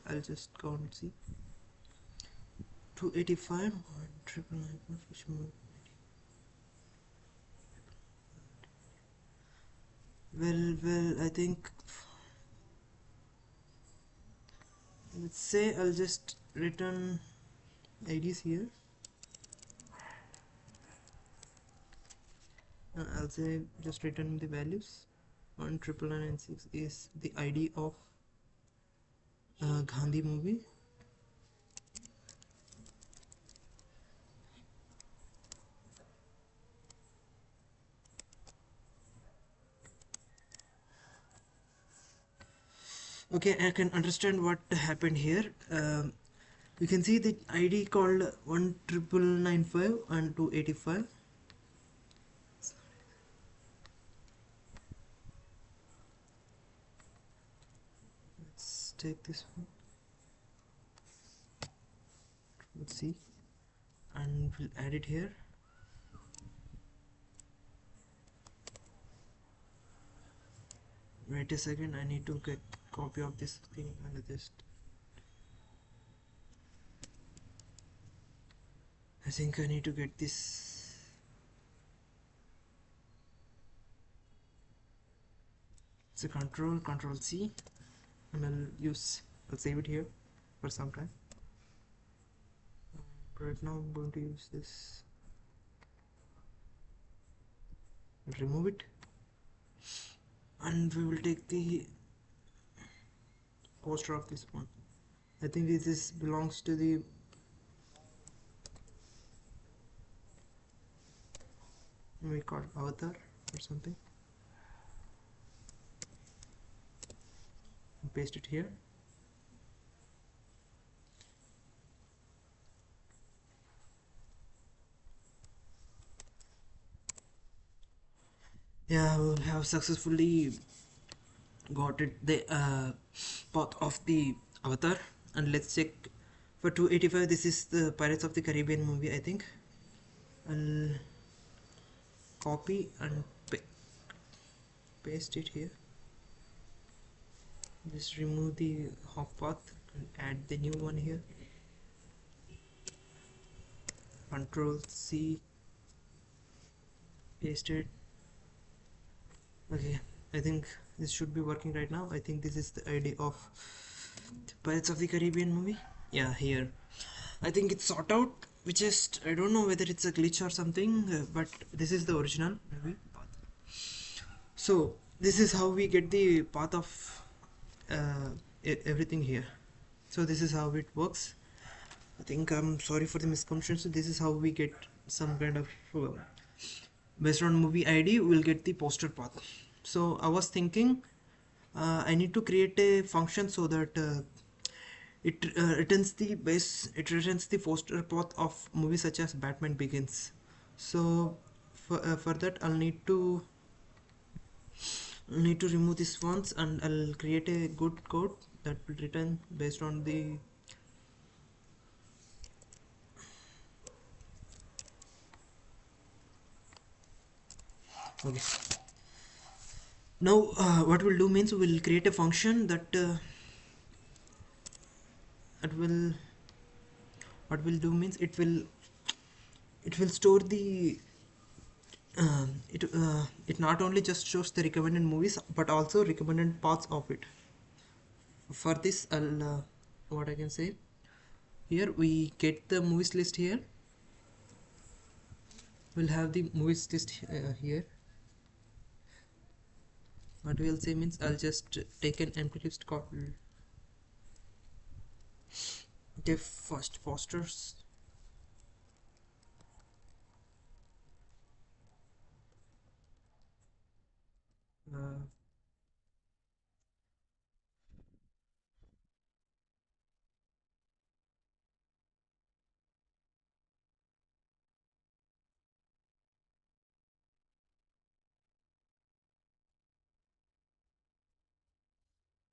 I'll just go and see. 285 which move? Well, I think, let's say I'll just return IDs here. I'll say just return the values. 19996 is the ID of Gandhi movie. Okay, I can understand what happened here. You can see the ID called 19995 and 285. Let's take this one. Let's see, and we'll add it here. Wait a second, I need to get copy of this thing and I think I need to get this. It's a control C, and I'll save it here for some time. Right now I'm going to use this. Remove it, and we will take the poster of this one. I think this belongs to the we call avatar or something. Paste it here. Yeah, we have successfully got it the path of the avatar, and let's check for 285. This is the Pirates of the Caribbean movie, I think. I'll copy and paste it here. Just remove the hop path and add the new one here. Control C, paste it. Okay, I think this should be working right now. I think this is the ID of Pirates of the Caribbean movie. Yeah, here. I think it's sort out, which is, I don't know whether it's a glitch or something, but this is the original movie path. So this is how we get the path of everything here. So this is how it works. I think I'm sorry for the misconception. This is how we get some kind of based on movie ID we'll get the poster path. So I was thinking I need to create a function so that it returns the poster path of movies such as Batman Begins. So for that I'll need to remove this once, and I'll create a good code that will return based on the okay. Now what we'll do means we'll create a function that what will do means it will store the it not only just shows the recommended movies but also recommended parts of it. For this I'll what I can say, here we get the movies list here. We'll have the movies list here. What we'll say means I'll just take an empty list called def first posters.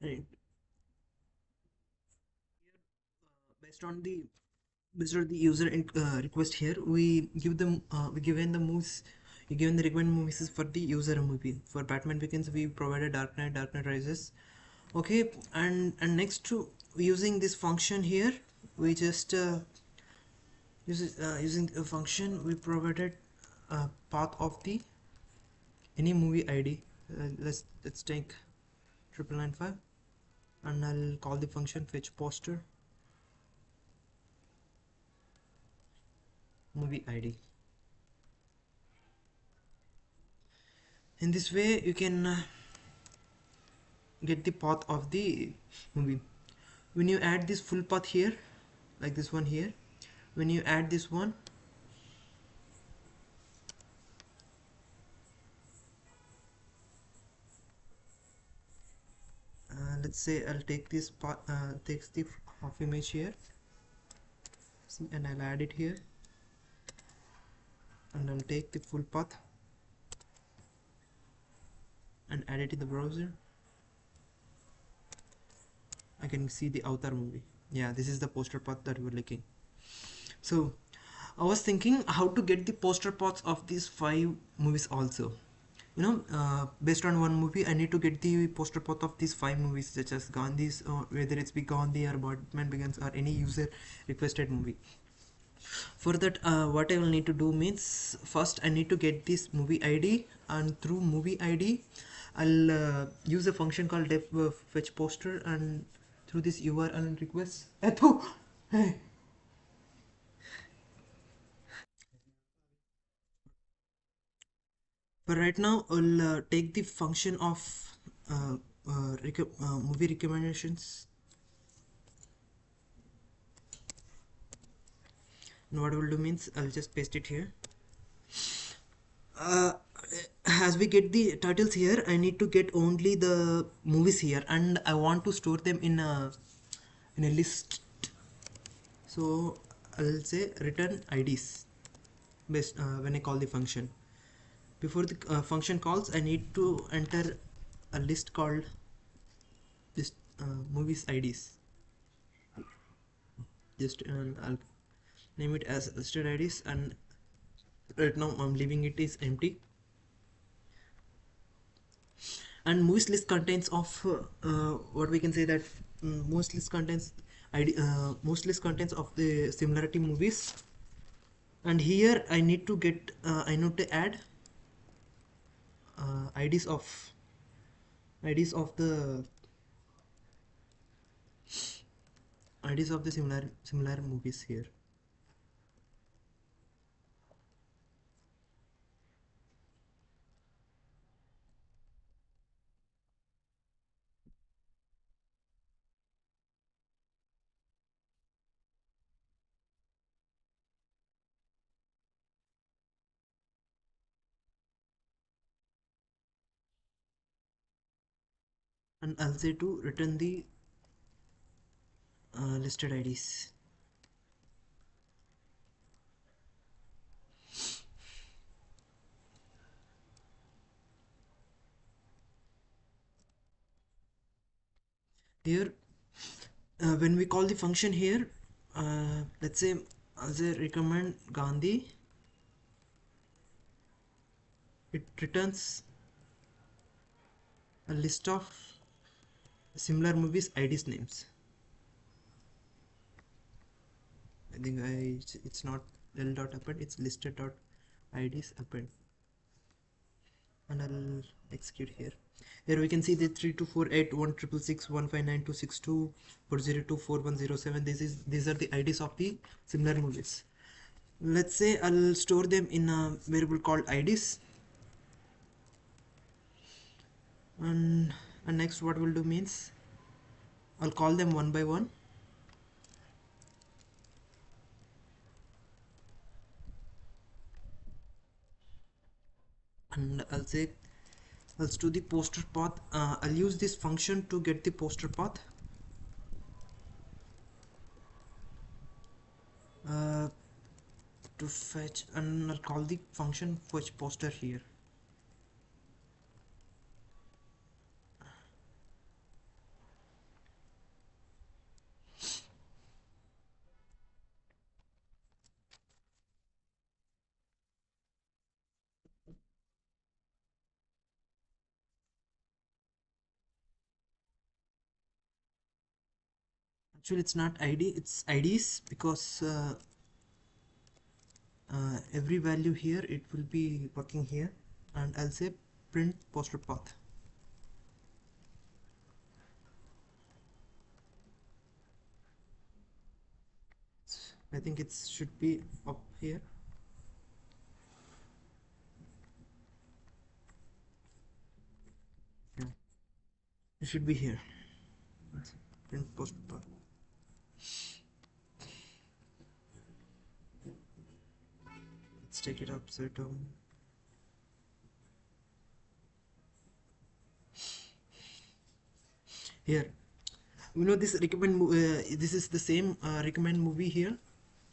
Right. Based on the user request here, we give them we given the movies, we given the recommended movies for the user movie. For Batman Begins we provided Dark Knight Rises. Okay, and next to using this function here, we just using a function we provided a path of the any movie ID. Let's take 9995, and I'll call the function fetch poster movie ID. In this way you can get the path of the movie. When you add this full path here, like this one here, when you add this one, let's say I'll take this part, takes the half image here, see, and I'll add it here, and I'll take the full path and add it in the browser. I can see the Avatar movie. Yeah, this is the poster path that we're looking. So I was thinking how to get the poster paths of these 5 movies also. You know, based on one movie I need to get the poster path of these 5 movies, such as Gandhi's, whether it's be Gandhi or Batman Begins or any user requested movie. For that what I will need to do means, first I need to get this movie ID, and through movie ID I'll use a function called def fetch poster, and through this URL request. Hey. But right now, I'll take the function of movie recommendations. And what I will do means I'll just paste it here. Uh, as we get the titles here, I need to get only the movies here, and I want to store them in a list. So I'll say return IDs based when I call the function. Before the function calls, I need to enter a list called list movies IDs. Just I'll name it as listed IDs, and right now I'm leaving it is empty. And movies list contains of what we can say that most list contains most list contains of the similarity movies. And here I need to get I need to add IDs of the similar movies here. And I'll say to return the listed IDs. Here when we call the function here, let's say as I recommend Gandhi, it returns a list of similar movies IDs names. I think it's not l dot append, it's listed dot IDs append, and I'll execute here. Here we can see the 3248 1666 159 402 4107. These are the IDs of the similar movies. Let's say I'll store them in a variable called IDs, and next what we'll do means I'll call them one by one. And I'll say let's do the poster path. I'll use this function to get the poster path. To fetch, and I'll call the function fetch poster here. Actually it's not ID, it's IDs, because every value here it will be working here. And I'll say print poster path. I think it should be up here. Yeah, it should be here. Print poster path. Let's take it upside down. Here you know this recommend this is the same recommend movie here,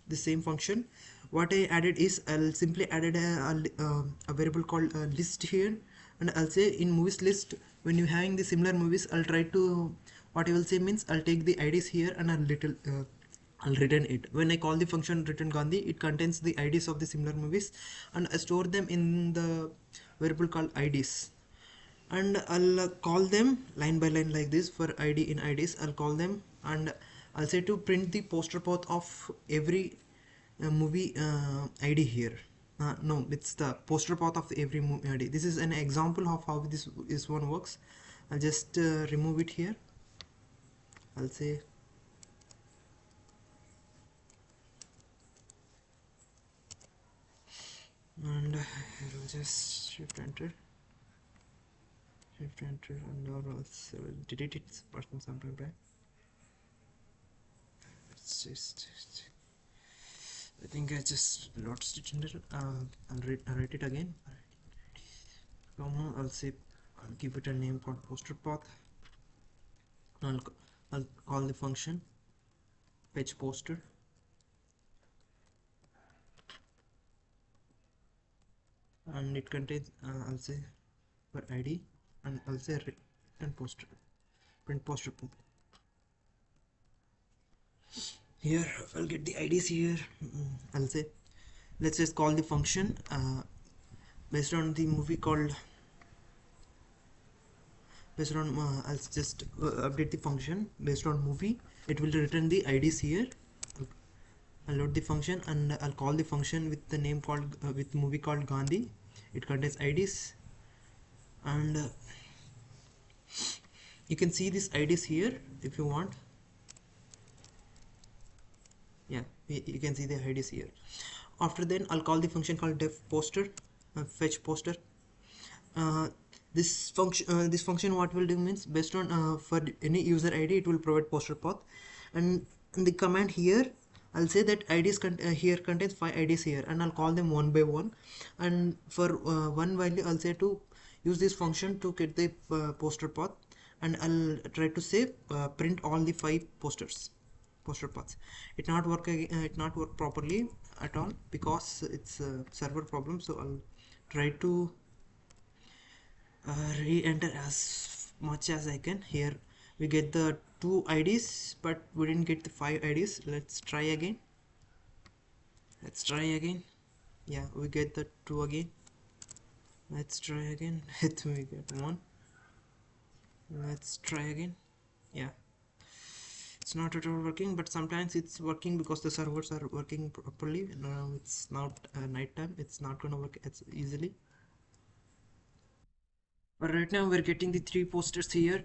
the same function. What I added is I'll simply added a variable called list here, and I'll say in movies list, when you're having the similar movies, I'll try to, what I will say means I'll take the IDs here and I'll return it. When I call the function return Gandhi, it contains the IDs of the similar movies, and I store them in the variable called IDs. And I'll call them line by line like this. For ID in IDs, I'll call them, and I'll say to print the poster path of every movie ID here. no, it's the poster path of every movie ID. This is an example of how this one works. I'll just remove it here. I'll say and I'll just shift enter, and or else I will delete it for some time, right? It's just I think I just lost it in there. I'll write it again. I'll say I'll give it a name called poster path. I'll, I'll call the function fetch poster, and it contains I'll say for ID, and I'll say print poster here. I'll get the IDs here. I'll say let's just call the function based on the movie called I'll just update the function based on movie. It will return the IDs here. I'll load the function and I'll call the function with the name called with movie called Gandhi. It contains IDs, and you can see these IDs here if you want. Yeah, you can see the IDs here. After then I'll call the function called def poster, fetch poster. This function what will do means based on for any user ID it will provide poster path, and in the command here I'll say that IDs here contains 5 IDs here, and I'll call them one by one, and for one value I'll say to use this function to get the poster path, and I'll try to say print all the 5 poster paths. It not work properly at all because it's a server problem, so I'll try to re-enter as much as I can. Here we get the 2 IDs but we didn't get the 5 IDs. Let's try again. Yeah, we get the 2 again. Let's try again. We get 1. Let's try again. Yeah, it's not at all working, but sometimes it's working because the servers are working properly. Now it's not night time, it's not gonna work as easily. But right now we're getting the 3 posters here.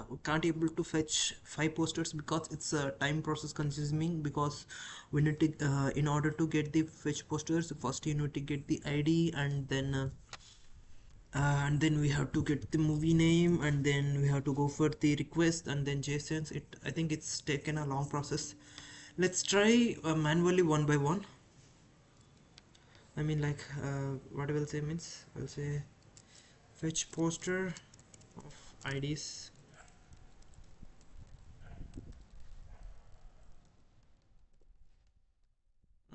We can't able to fetch 5 posters because it's a time process consuming, because we need to in order to get the fetch posters, first you need to get the ID, and then we have to get the movie name, and then we have to go for the request and then JSONs. I think it's taken a long process. Let's try manually one by one. I mean, like what I will say means I'll say fetch poster of IDs,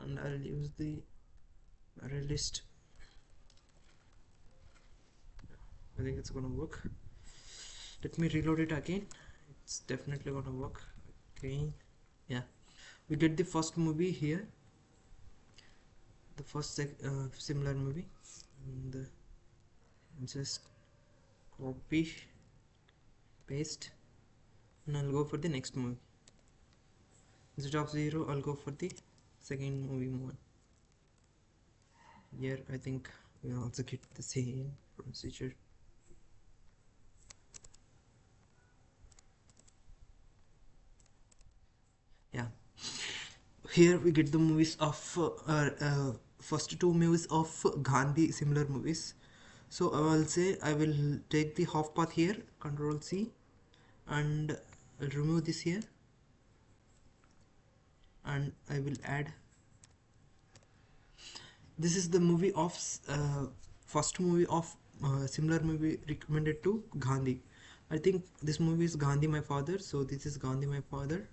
and I'll use the array list. I think it's gonna work. Let me reload it again. It's definitely gonna work. Okay, yeah, we get the first movie here, the first similar movie, and just copy paste, and I'll go for the next movie. Instead of 0 I'll go for the second movie one. Here I think we'll also get the same procedure. Yeah, here we get the movies of first 2 movies of Gandhi, similar movies. So I will say I will take the half path here, Control C, and I'll remove this here, and I will add. This is the movie of first movie of similar movie recommended to Gandhi. I think this movie is Gandhi My Father, so this is Gandhi My Father.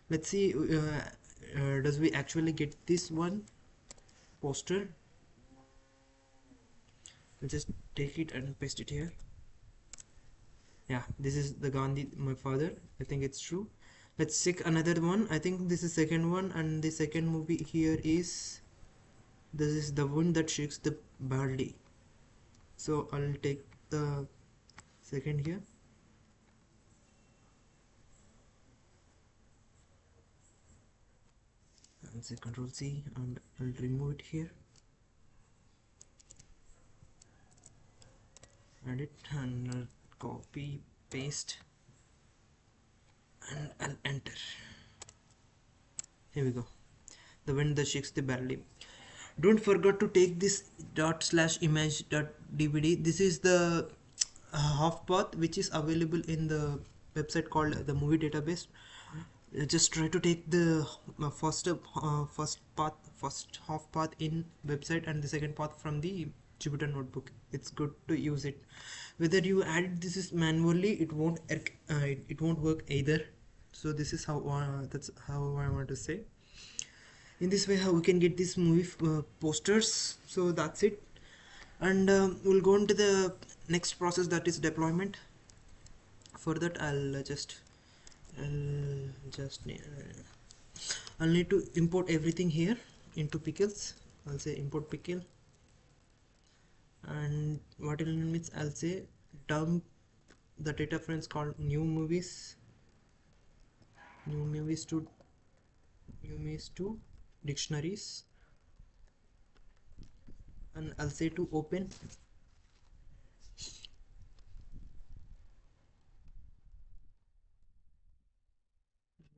Let's see does we actually get this one poster. I'll just take it and paste it here. Yeah, this is the Gandhi My Father. I think it's true. Let's check another one. I think this is second one, and the second movie here is this is the one that shakes the barley. So I'll take the second here. I'll say Control C and I'll remove it here. edit and copy paste and I'll enter. Here we go. The wind that shakes the barley. Don't forget to take this dot slash image dot dvd. This is the half path which is available in the website called the movie database. Just try to take the first half path in website and the second path from the Jupyter notebook. It's good to use it. Whether you add this is manually, it won't work either. So this is how that's how I want to say. In this way, how we can get these movie posters. So that's it, and we'll go into the next process, that is deployment. For that, I'll need to import everything here into pickles. I'll say import pickle, and what it means, I'll say dump the data frames called new movies to dictionaries, and I'll say to open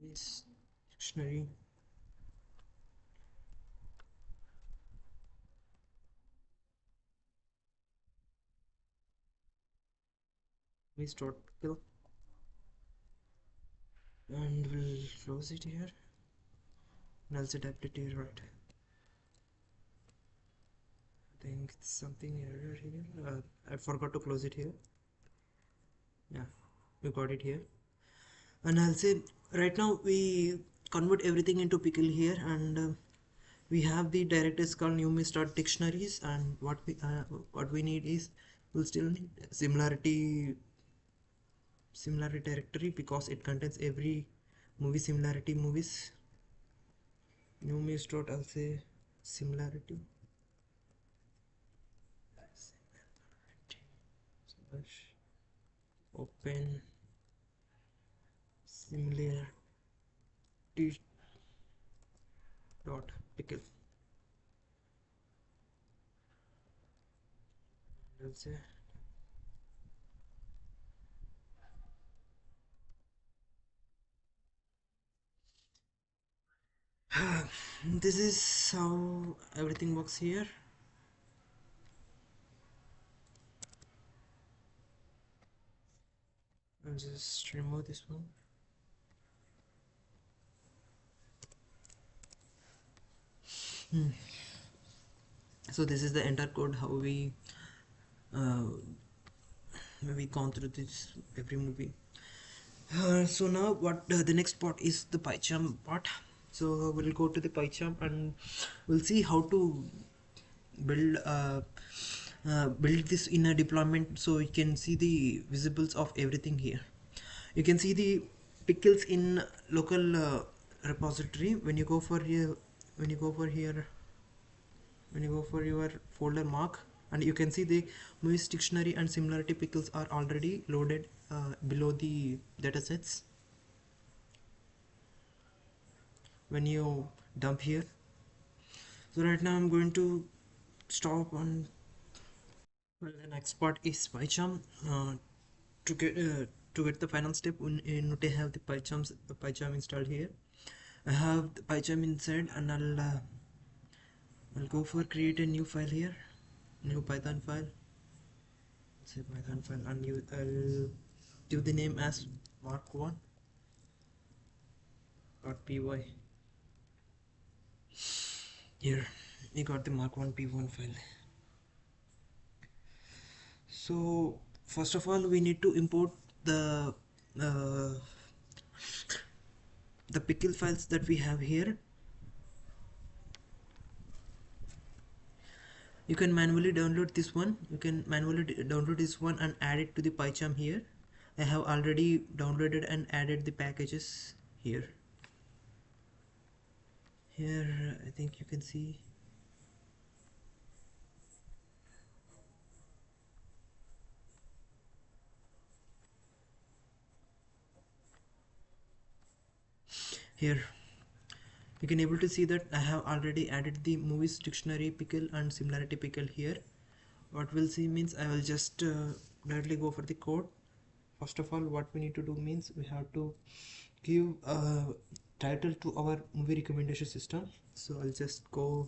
this dictionary pickle, and we'll close it here, and I'll say tablet here, right? I think it's something error here. I forgot to close it here. Yeah, we got it here. And I'll say right now we convert everything into pickle here, and we have the directories called new.dictionaries, and what we need is, we'll still need similarity directory because it contains every movie similarity movies. I'll say similarity open similarity dot pickle. I'll say this is how everything works here. I'll just remove this one. So this is the entire code, how uh, we gone through this every movie. So now the next part is the Pycharm part. So we'll go to the Pycharm and we'll see how to build build this in a deployment, so you can see the visibles of everything here. You can see the pickles in local repository. When you go for your folder mark, and you can see the movies dictionary and similarity pickles are already loaded below the datasets. When you dump here, so right now I'm going to stop on. Well, the next part is Pycharm. To get the final step, we need to have the Pycharm installed here. I have the Pycharm inside, and I'll go for create a new file here, new Python file. Say Python file, and I'll give the name as mark1.py. Here we got the mark1py file. So first of all, we need to import the pickle files that we have here. You can manually download this one. And add it to the Pycharm here. I have already downloaded and added the packages here. Here I think you can see. Here you can able to see that I have already added the movies dictionary pickle and similarity pickle here. What we'll see means, I will just directly go for the code. First of all, what we need to do means we have to give a title to our movie recommendation system. So I'll just go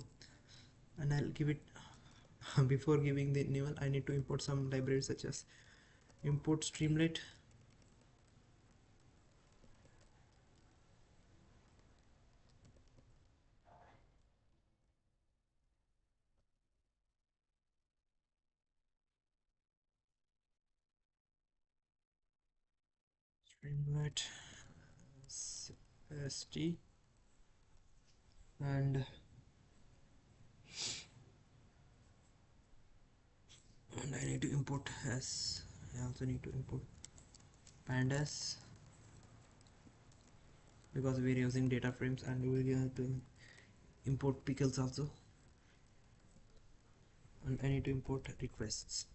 and I'll give it before giving the name. I need to import some libraries such as import Streamlit, Streamlit st, and I need to import as I also need to import pandas because we're using data frames, and we will have to import pickles also, and I need to import requests.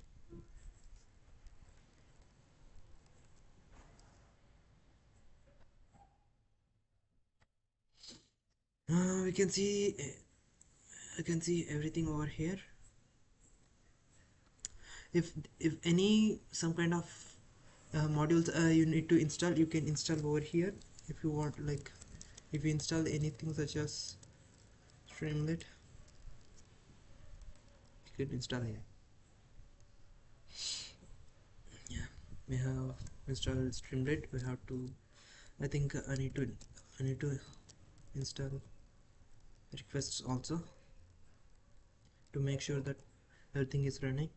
We can see I can see everything over here. If any some kind of modules you need to install, you can install over here. If you want, like if you install anything such as Streamlit, you can install here. Yeah, we have installed Streamlit. We have to, I think I need to install requests also to make sure that everything is running.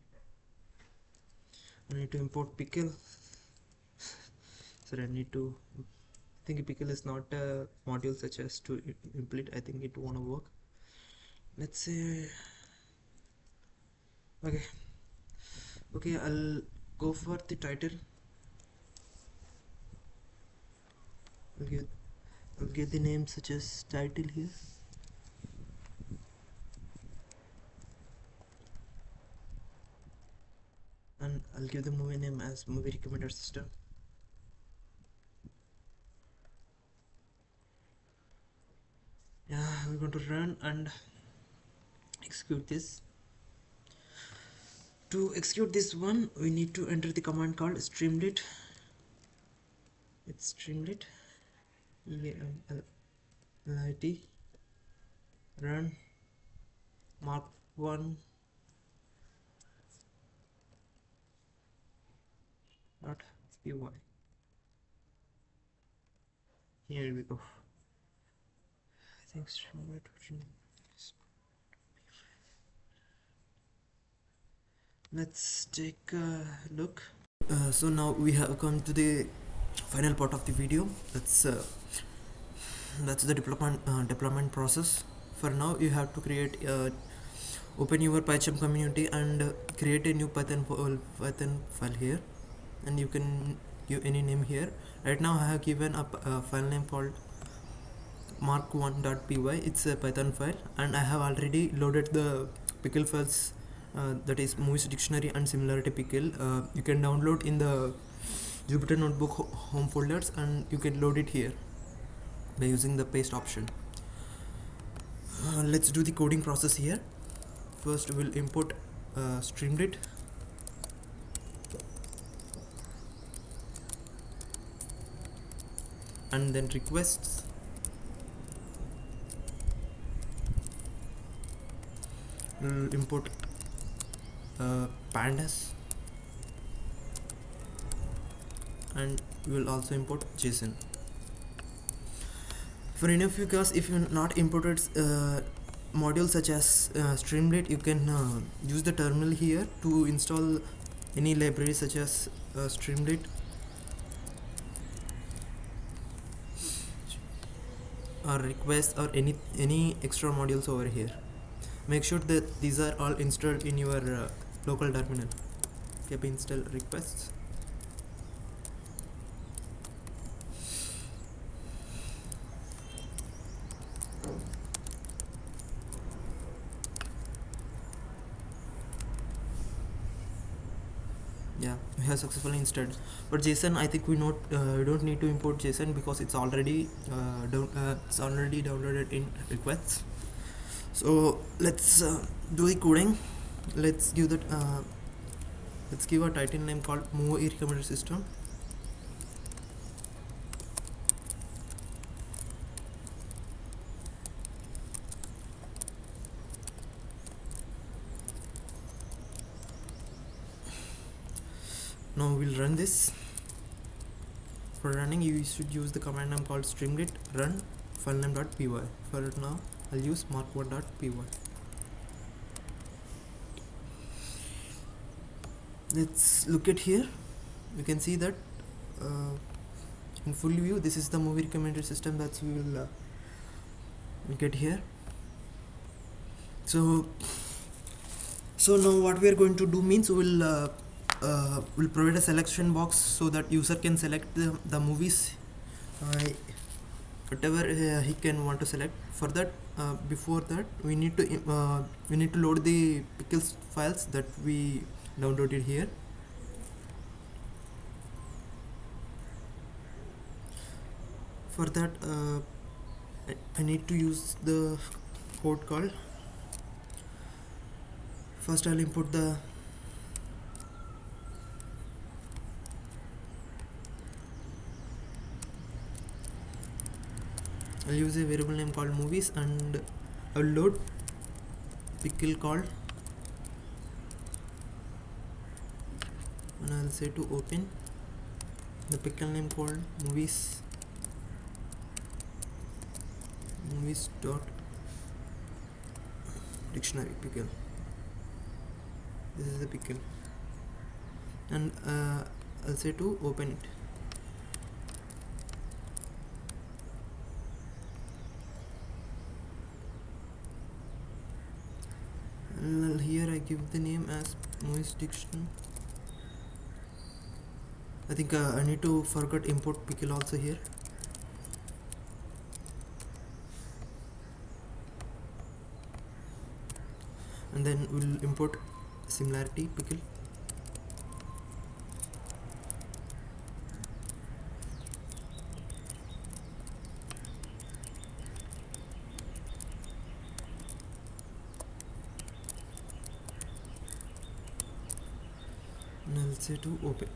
I need to import pickle. So I need to, I think pickle is not a module such as to implement. I think it won't work. Let's say okay, I'll go for the title. I'll give the name such as title here. And I'll give the movie name as movie recommender system. Yeah, we're going to run and execute this. To execute this one, we need to enter the command called Streamlit. It's Streamlit. EMLIT run mark 1 dot py. Here we go. I think Streamlit. Let's take a look. So now we have come to the final part of the video. That's the deployment process. For now, you have to create open your Pycharm community and create a new Python file here, and you can give any name here. Right now I have given a file name called mark1.py. It's a Python file, and I have already loaded the pickle files, that is movies dictionary and similarity pickle. You can download in the Jupyter notebook home folders, and you can load it here by using the paste option. Let's do the coding process here. First we'll import Streamlit, and then requests, we'll import pandas, and we will also import JSON. For any of you guys, if you not imported modules such as Streamlit, you can use the terminal here to install any library such as Streamlit or request or any extra modules over here. Make sure that these are all installed in your local terminal. Okay, install requests. Yeah, we have successfully installed. But JSON, I think we don't need to import JSON because it's already downloaded in requests. So let's do the coding. Let's give that Let's give a title name called movie recommender system. Now we'll run this. For running, you should use the command name called stringit run filename.py. For now, I'll use mark1.py. Let's look at here. You can see that in full view, this is the movie recommender system that we will get here. So now what we are going to do means we'll provide a selection box so that user can select the movies whatever he can want to select. For that, before that, we need to load the pickles files that we downloaded here. For that, I need to use the code called. First, I'll import the I'll use a variable name called movies, and I'll load pickle called, and I'll say to open the pickle name called movies dot dictionary pickle. This is the pickle, and I'll say to open it. And here I give the name as movies dictionary. I think I need to forget import pickle also here. And then we'll import similarity pickle. And I'll say to open.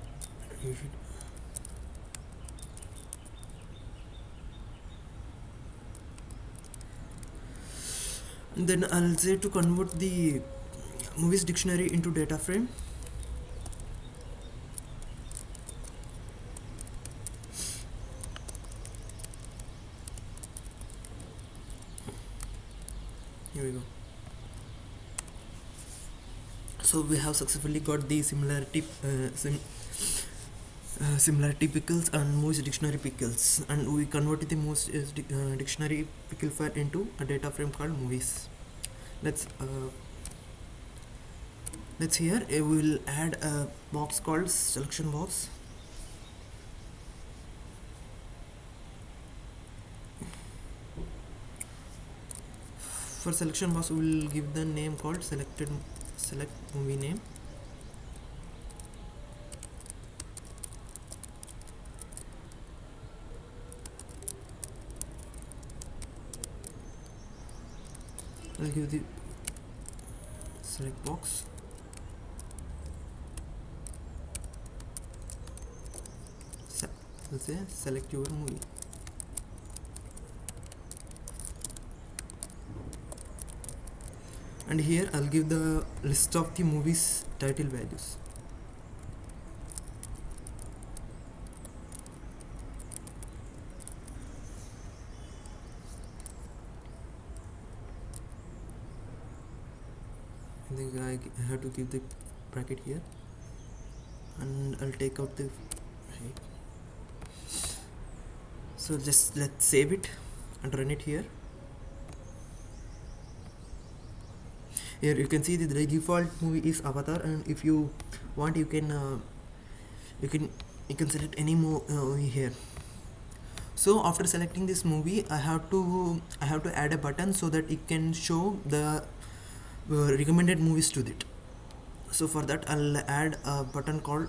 And then I'll say to convert the movies dictionary into data frame. Here we go. So we have successfully got the similarity pickles and movies dictionary pickles, and we converted the movies dictionary pickle file into a data frame called movies. Let's here we will add a box called selection box. For selection box, we will give the name called select movie name. I'll give the select box. Let's say select your movie. And here I'll give the list of the movies title values. I think I have to give the bracket here, and I'll take out the right. So just let's save it and run it here. Here you can see that the default movie is Avatar, and if you want, you can select any movie here. So after selecting this movie, I have to add a button so that it can show the recommended movies to it. So for that, I'll add a button called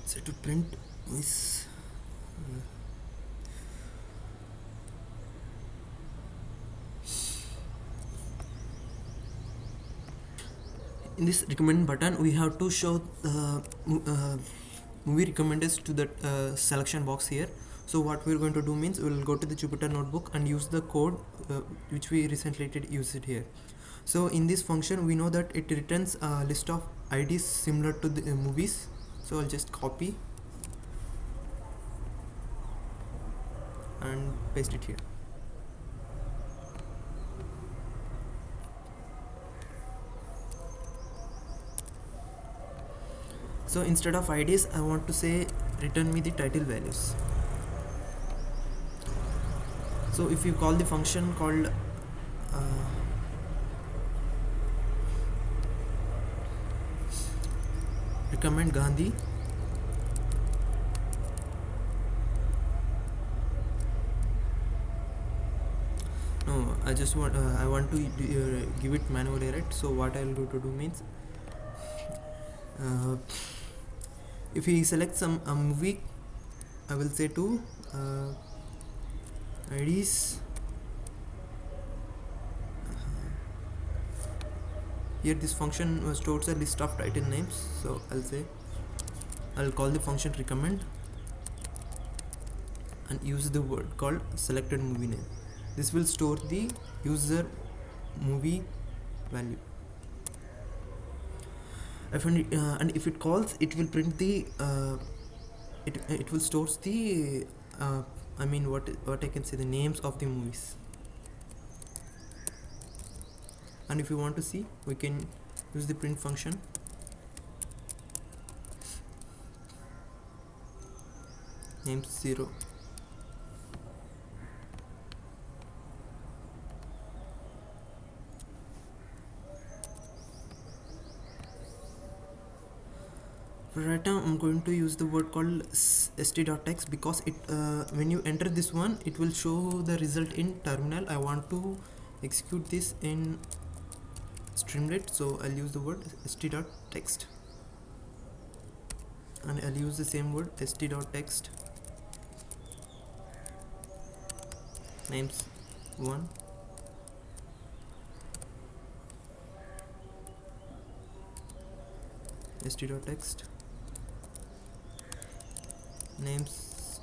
Say to print is in this recommend button we have to show movie recommenders to the selection box here. So what we're going to do means we'll go to the Jupyter notebook and use the code which we recently used it here. So in this function we know that it returns a list of IDs similar to the movies. So I'll just copy and paste it here. So instead of IDs I want to say return me the title values. So if you call the function called recommend Gandhi, no, I just want I want to give it manually, right? So what I'll go to do means if he selects some movie, I will say to IDs. Here this function stores a list of title names, so I'll call the function recommend and use the word called selected movie name. This will store the user movie value. And if it calls, it will print the it will stores the I mean what I can say, the names of the movies. And if you want to see, we can use the print function. Names 0. Right now I'm going to use the word called st.text because it when you enter this one it will show the result in terminal. I want to execute this in Streamlit, so I'll use the word st.text and I'll use the same word st.text names 1 st.text names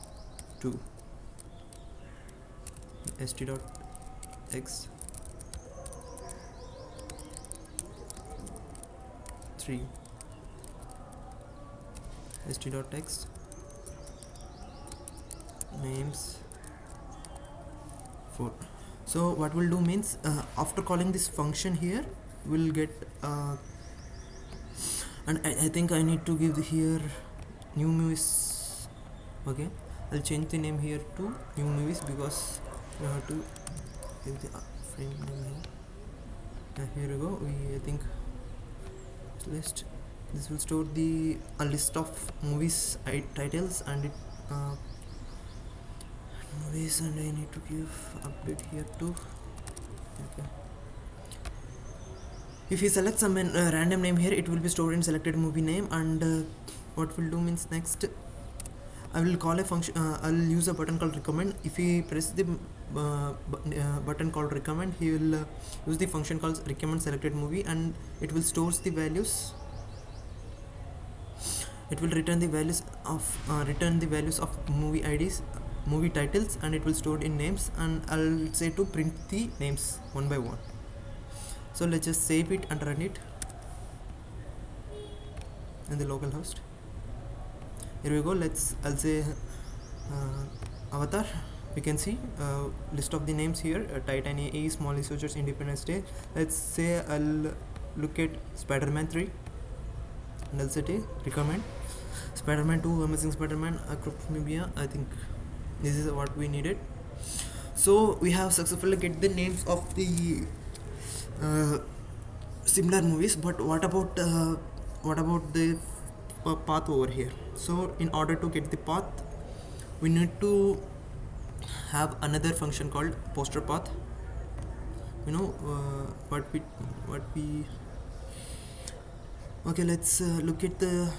2 st.text 3 st.text names 4. So what we'll do means after calling this function here we'll get and I think I need to give here new movies. Okay, I'll change the name here to new movies because we have to give the frame name here. Here we go. I think list. This will store the a list of movies titles and it movies, and I need to give update here too. Okay. If you select some random name here, it will be stored in selected movie name. And what we'll do means next I will call a function. I'll use a button called recommend. If he press the button called recommend, he will use the function called recommend selected movie, and it will stores the values. It will return the values of movie IDs, movie titles, and it will store in names. And I'll say to print the names one by one. So let's just save it and run it in the local host. Here we go. I'll say avatar. We can see list of the names here: Titan AE, Small Researchers, Independence Day. Let's say I'll look at Spider-Man 3 and I'll say recommend Spider-Man 2, Amazing Spider-Man, Acrophobia. I think this is what we needed. So we have successfully get the names of the similar movies, but what about the path over here? So in order to get the path, we need to have another function called poster path. You know what we okay, let's look at the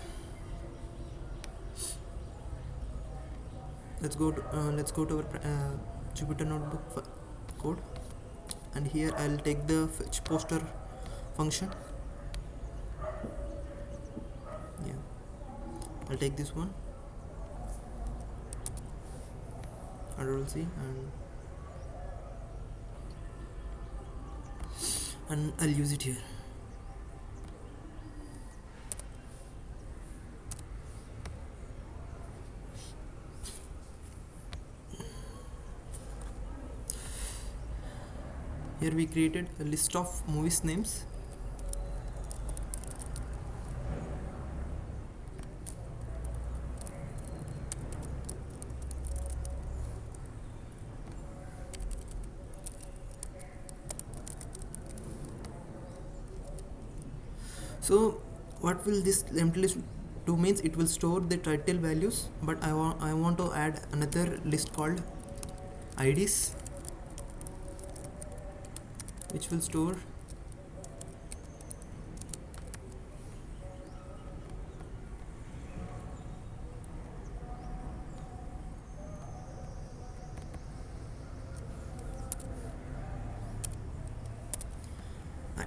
let's go to our Jupyter notebook code, and here I'll take the fetch poster function. Yeah, I'll take this one, Control C, and I'll use it here. Here we created a list of movies names. So what will this empty list do means it will store the title values, but I want to add another list called IDs, which will store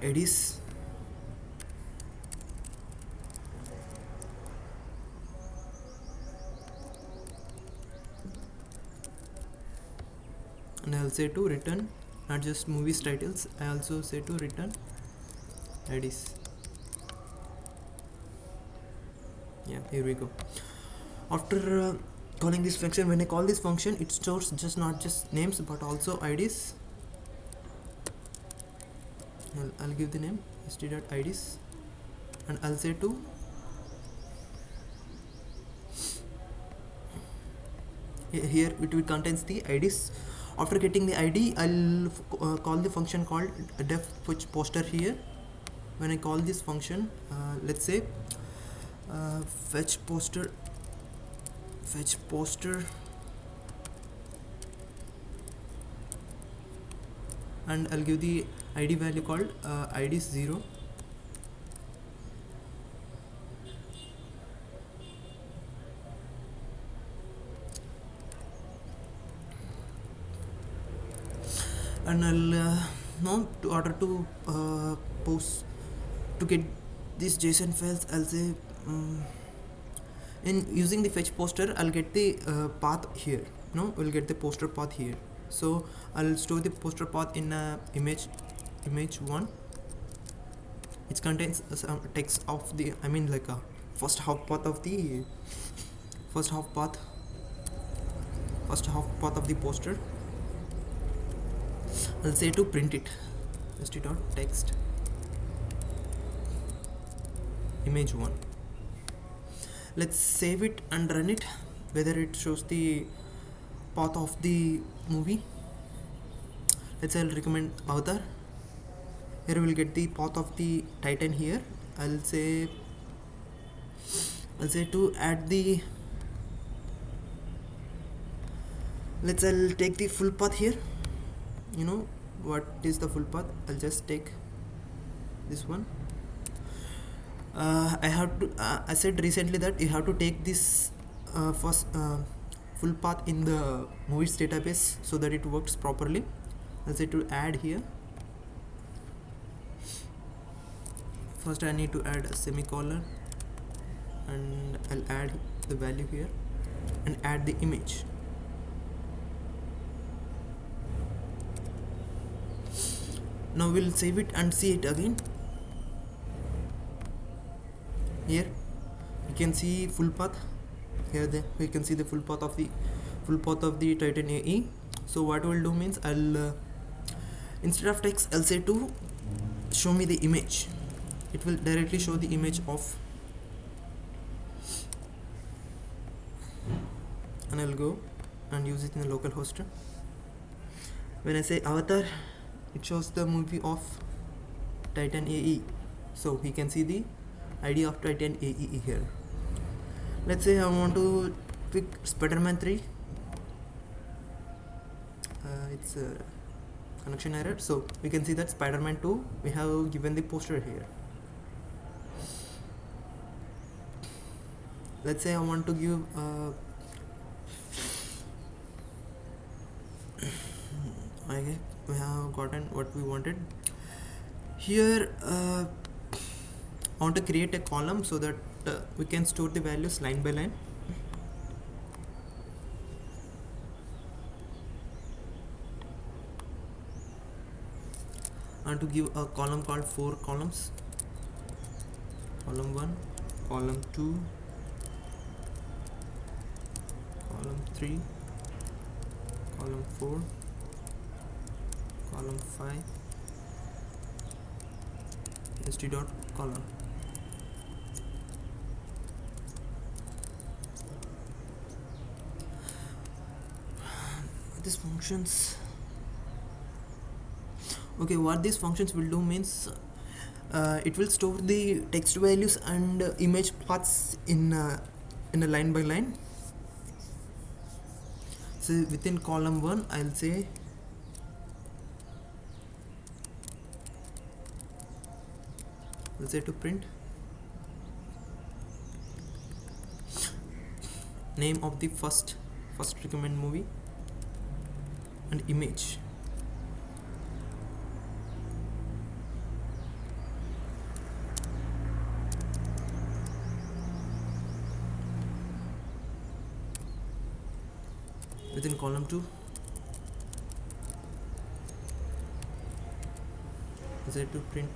IDs. And I'll say to return not just movies titles, I also say to return IDs. Yeah, here we go. After calling this function, when I call this function, it stores not just names but also IDs. I'll give the name st.ids, and I'll say to here it will contains the IDs. After getting the ID, I'll call the function called def fetch poster here. When I call this function, let's say fetch poster, and I'll give the ID value called ID 0. And I'll now to order to post to get these JSON files, I'll say in using the fetch poster, I'll get the path here. No, we'll get the poster path here. So I'll store the poster path in image 1, which contains some text of the like a first half path of the poster. I'll say to print it st.text image 1. Let's save it and run it, whether it shows the path of the movie. Let's say I'll recommend Avatar. Here we'll get the path of the Titan here. I'll say to add the I'll take the full path here. You know what is the full path? I'll just take this one. I have to I said recently that you have to take this first full path in the movies database so that it works properly. I'll say to add here. First I need to add a semicolon, and I'll add the value here and add the image. Now we'll save it and see it again. Here you can see full path. Here we can see the full path of the Titan AE. So what we'll do means I'll instead of text, I'll say to show me the image. It will directly show the image of, and I'll go and use it in the local host. When I say Avatar, it shows the movie of Titan AE, so we can see the ID of Titan AE here. Let's say I want to pick Spider-Man 3. It's a connection error, so we can see that Spider-Man 2 we have given the poster here. Let's say I want to give Okay, we have gotten what we wanted. Here I want to create a column so that we can store the values line by line. And to give a column called 4 columns: column 1, column 2, column 3, column 4, column 5, st dot column. These functions, okay, what these functions will do means it will store the text values and image paths in a line by line. So within column 1 I'll say to print name of the first recommend movie and image. Within column 2 to print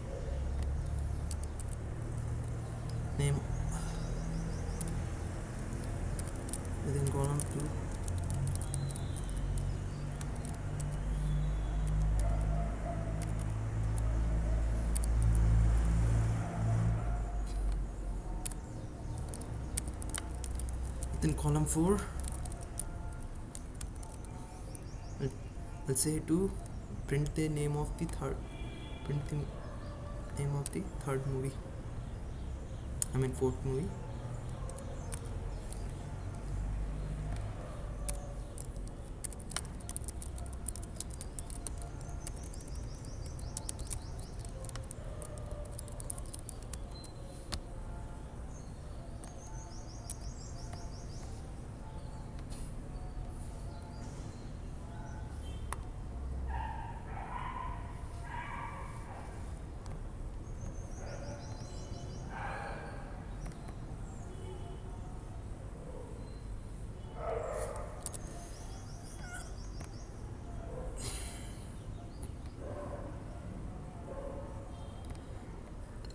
name within column 2 within column 4 let's say to print the name of the third movie, I mean fourth movie.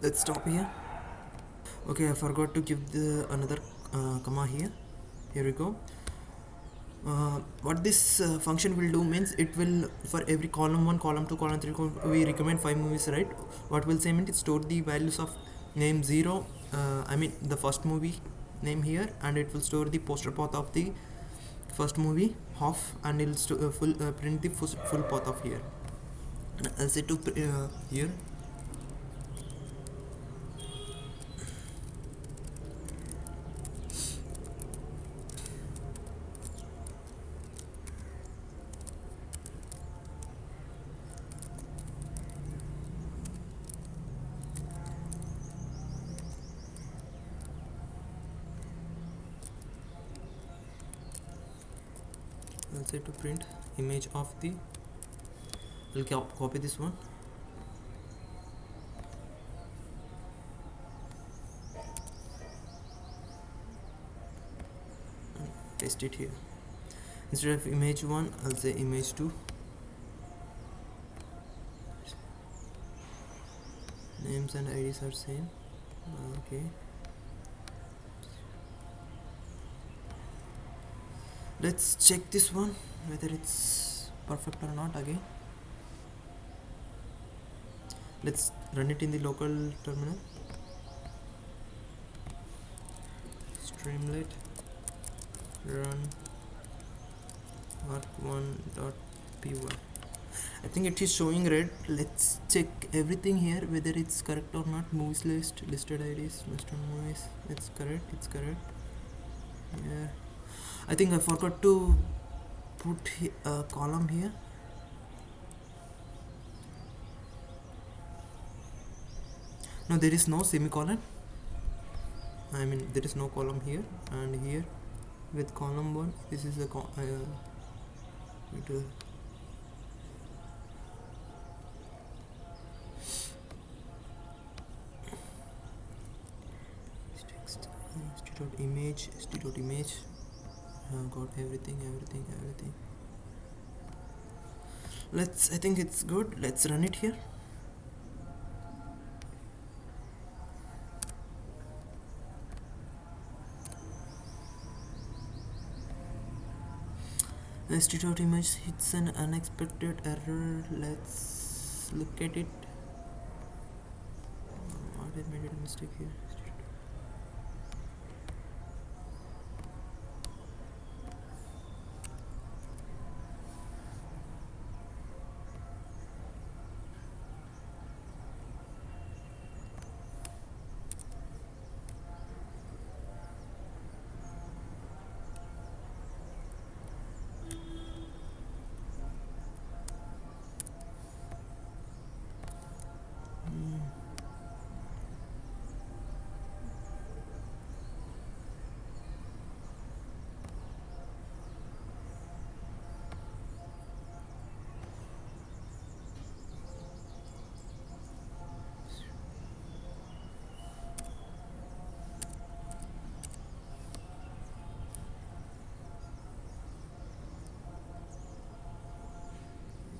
Let's stop here. Okay, I forgot to give the another comma here. Here we go. What this function will do means it will, for every column 1, column 2, column 3, we recommend 5 movies, right? What will say means it store the values of name 0, I mean the first movie name here, and it will store the poster path of the first movie half, and it will print the full path of here. And I'll say to here I'll say to print image of the, I'll copy this one and paste it here. Instead of image 1 I'll say image 2. Names and IDs are same. Okay, let's check this one whether it's perfect or not. Again, let's run it in the local terminal. Streamlit run arc1.py. I think it is showing red. Let's check everything here whether it's correct or not. Movies list, listed IDs, listed movies. It's correct. Yeah, I think I forgot to put a column here. No, there is no semicolon. I mean there is no column here, and here with column 1 this is a st.image got everything. I think it's good. Let's run it here. st.image hits an unexpected error. Let's look at it. What I made a mistake here.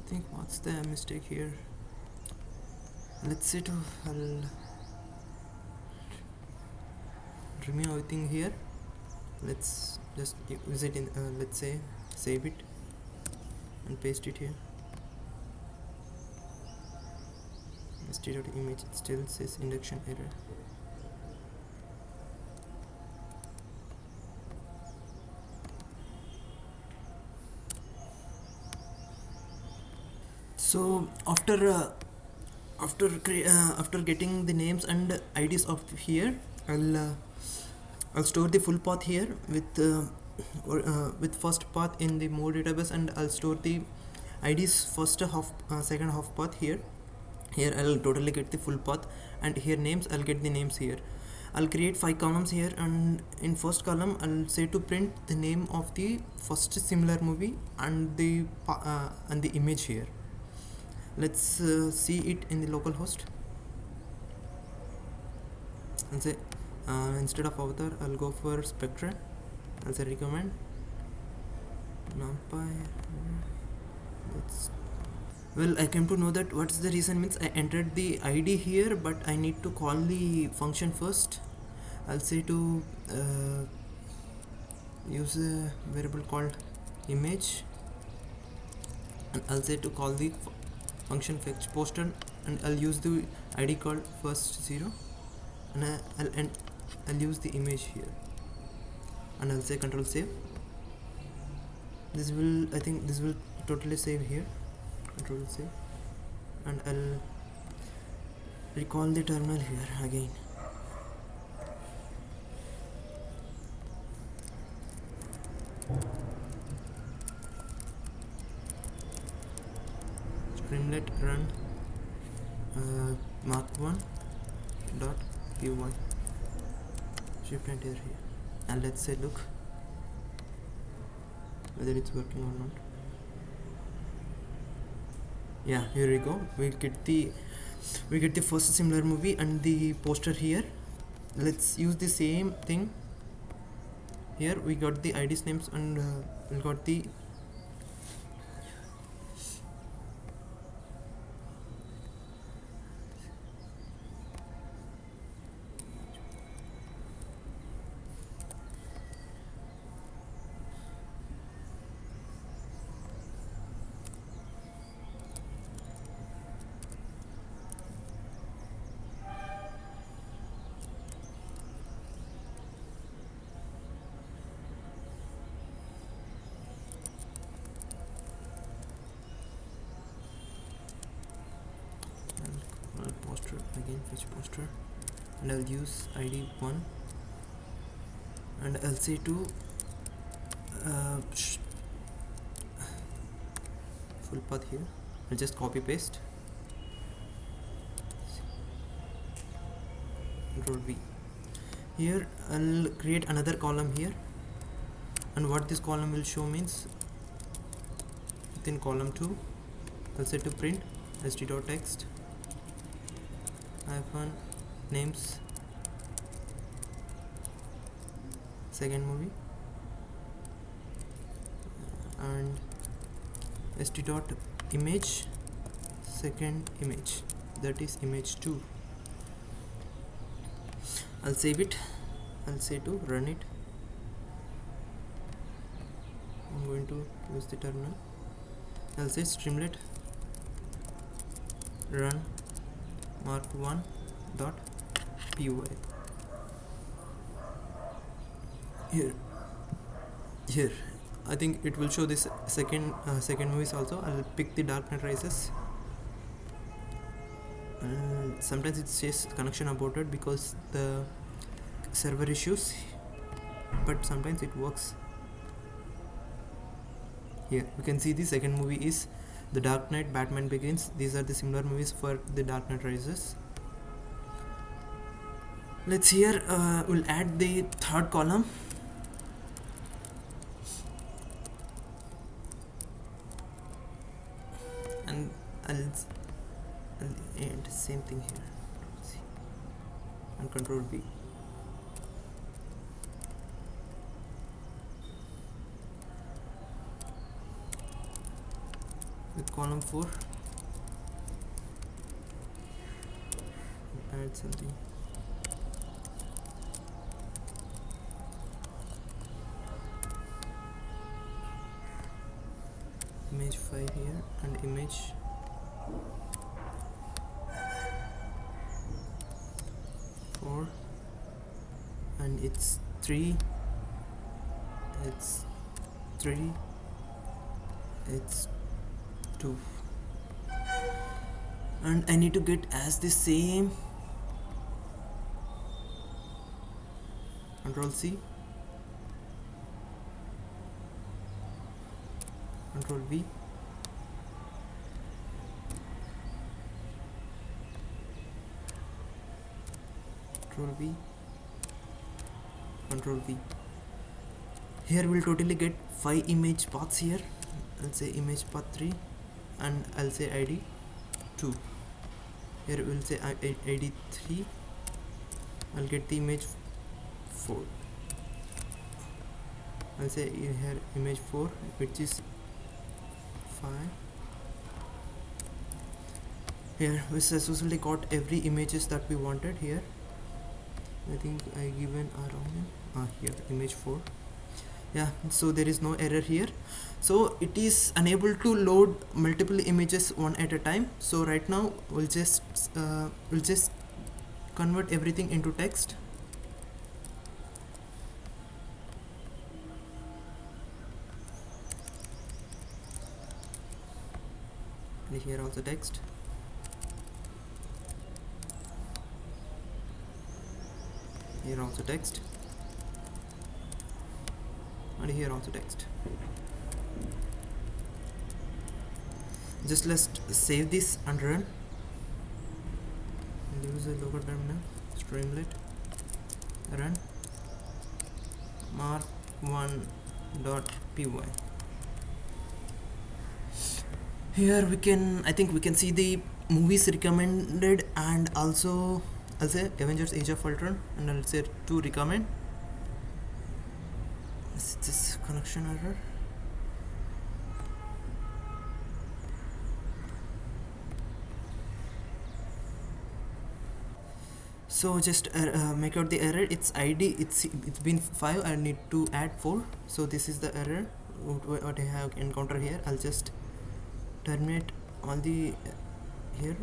I think what's the mistake here? Let's say I'll remove everything here. Let's just use it in let's say save it and paste it here. st.image, it still says induction error. So after getting the names and IDs of here, I'll store the full path here with first path in the more database, and I'll store the IDs first half second half path here. Here I'll totally get the full path, and here names, I'll get the names here. I'll create 5 columns here, and in first column I'll say to print the name of the first similar movie and the image here. Let's see it in the localhost. I'll say instead of avatar, I'll go for Spectra. I'll say recommend numpy. Well, I came to know that what's the reason means I entered the ID here, but I need to call the function first. I'll say to use a variable called image, and I'll say to call the function fetch poster, and I'll use the ID called first 0, and I'll use the image here, and I'll say control save. I think this will totally save here. Control save, and I'll recall the terminal here again. Streamlet run mark1 dot py, shift enter here, and let's say look whether it's working or not. Yeah, here we go. We get the first similar movie and the poster here. Let's use the same thing here. We got the IDs names, and we got the poster again, fetch poster, and I'll use ID 1, and I'll say to full path here. I'll just copy paste, control V. Here I'll create another column here, and what this column will show means within column 2 I'll say to print st.text hyphen names second movie, and st dot image second image, that is image 2. I'll save it. I'll say to run it. I'm going to use the terminal. I'll say streamlet run mark1 dot py. Here I think it will show this second movies also. I'll pick the Dark Knight Rises. Sometimes it says connection aborted because the server issues, but sometimes it works. Here you can see the second movie is The Dark Knight, Batman Begins. These are the similar movies for the Dark Knight Rises. Let's here we'll add the third column. And I'll add same thing here. See. And Control V. With column 4, add something. Image 5 here and image 4, and it's 3, it's 3, it's 2, and I need to get as the same. Control C, Control V, Control V, Control V. Here we'll totally get 5 image paths here. I'll say image path 3 and I'll say ID 2. Here we'll say ID 3. I'll get the image 4. I'll say here image 4, which is 5. Here we successfully got every images that we wanted here. I think I given around here image 4. Yeah, so there is no error here. So it is unable to load multiple images one at a time. So right now we'll just convert everything into text. And here also text. Here also text. And here also text. Just let's save this and run. And use the local terminal. Streamlet run mark1.py. Here we can, I think we can see the movies recommended, and also I'll say Avengers Age of Ultron, and I'll say to recommend. Is this connection error? So just make out the error. Its ID, it's been 5. I need to add 4. So this is the error what I have encountered here. I'll just terminate all the here.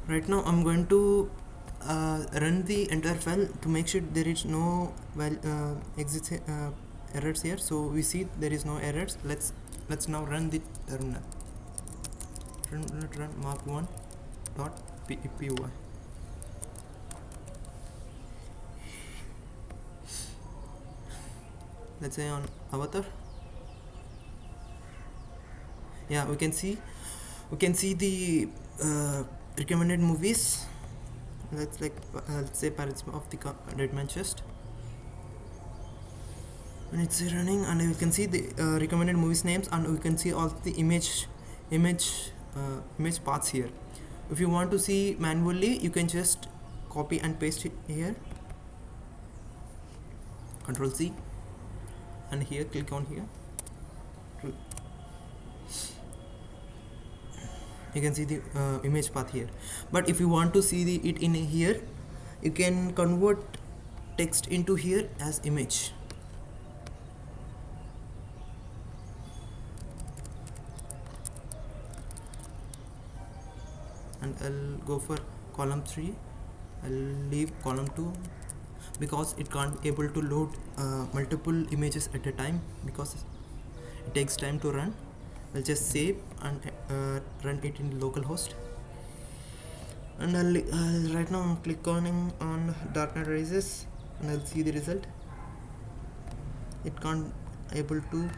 Right now I'm going to run the entire file to make sure there is no exit errors here. So we see there is no errors. Let's now run the terminal. Run mark1.py. Let's say on avatar. Yeah, we can see the recommended movies. Let's say Pirates of the Dead Man Chest, and it's running, and we can see the recommended movies names, and we can see all the image paths here. If you want to see manually, you can just copy and paste it here. Control C, and here click on here. You can see the image path here, but if you want to see it in here, you can convert text into here as image. And I'll go for column 3. I'll leave column 2 because it can't able to load multiple images at a time because it takes time to run. I'll just save and run it in localhost. And I'll right now I'm click on Darknet Rises, and I'll see the result. It can't able to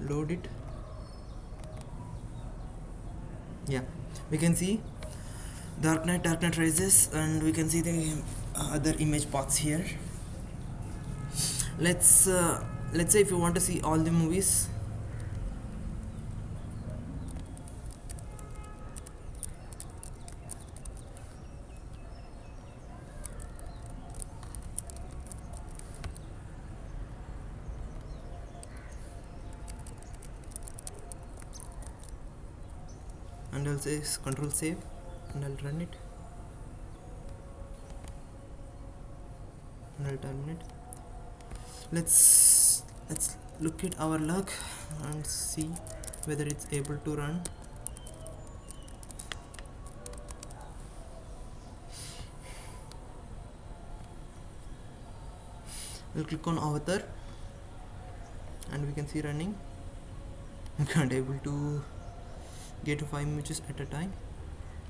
load it. Yeah, we can see Darknet Rises, and we can see the other image paths here. Let's say if you want to see all the movies, and I'll say control save, and I'll run it, and I'll terminate. Let's look at our luck and see whether it's able to run. We'll click on avatar, and we can see running. We can't able to get 5 images at a time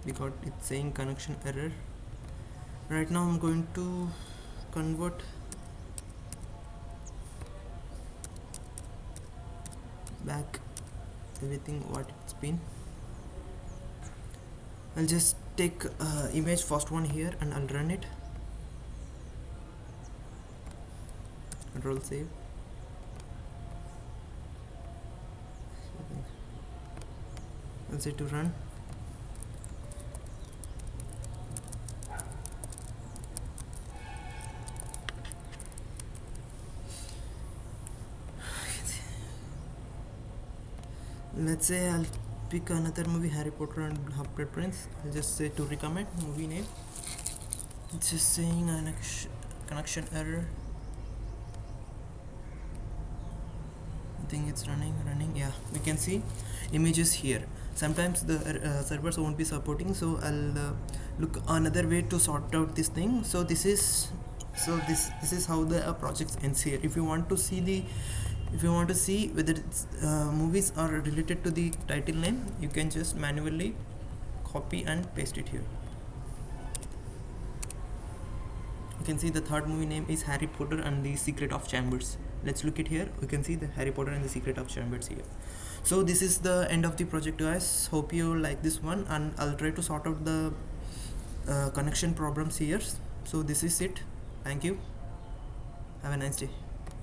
because it's saying connection error. Right now I'm going to convert back everything what it's been. I'll just take image first one here, and I'll run it. Control save. I'll say to run. Let's say I'll pick another movie, Harry Potter and Half-Blood Prince. I'll just say to recommend movie name. It's just saying connection error. I think it's running. Yeah, we can see images here. Sometimes the servers won't be supporting, so I'll look another way to sort out this thing. So this is how the project ends here. If you want to see whether it's movies are related to the title name, you can just manually copy and paste it here. You can see the third movie name is Harry Potter and the Secret of Chambers. Let's look at here. We can see the Harry Potter and the Secret of Chambers here. So this is the end of the project, guys. Hope you like this one, and I'll try to sort out the connection problems here. So this is it. Thank you. Have a nice day.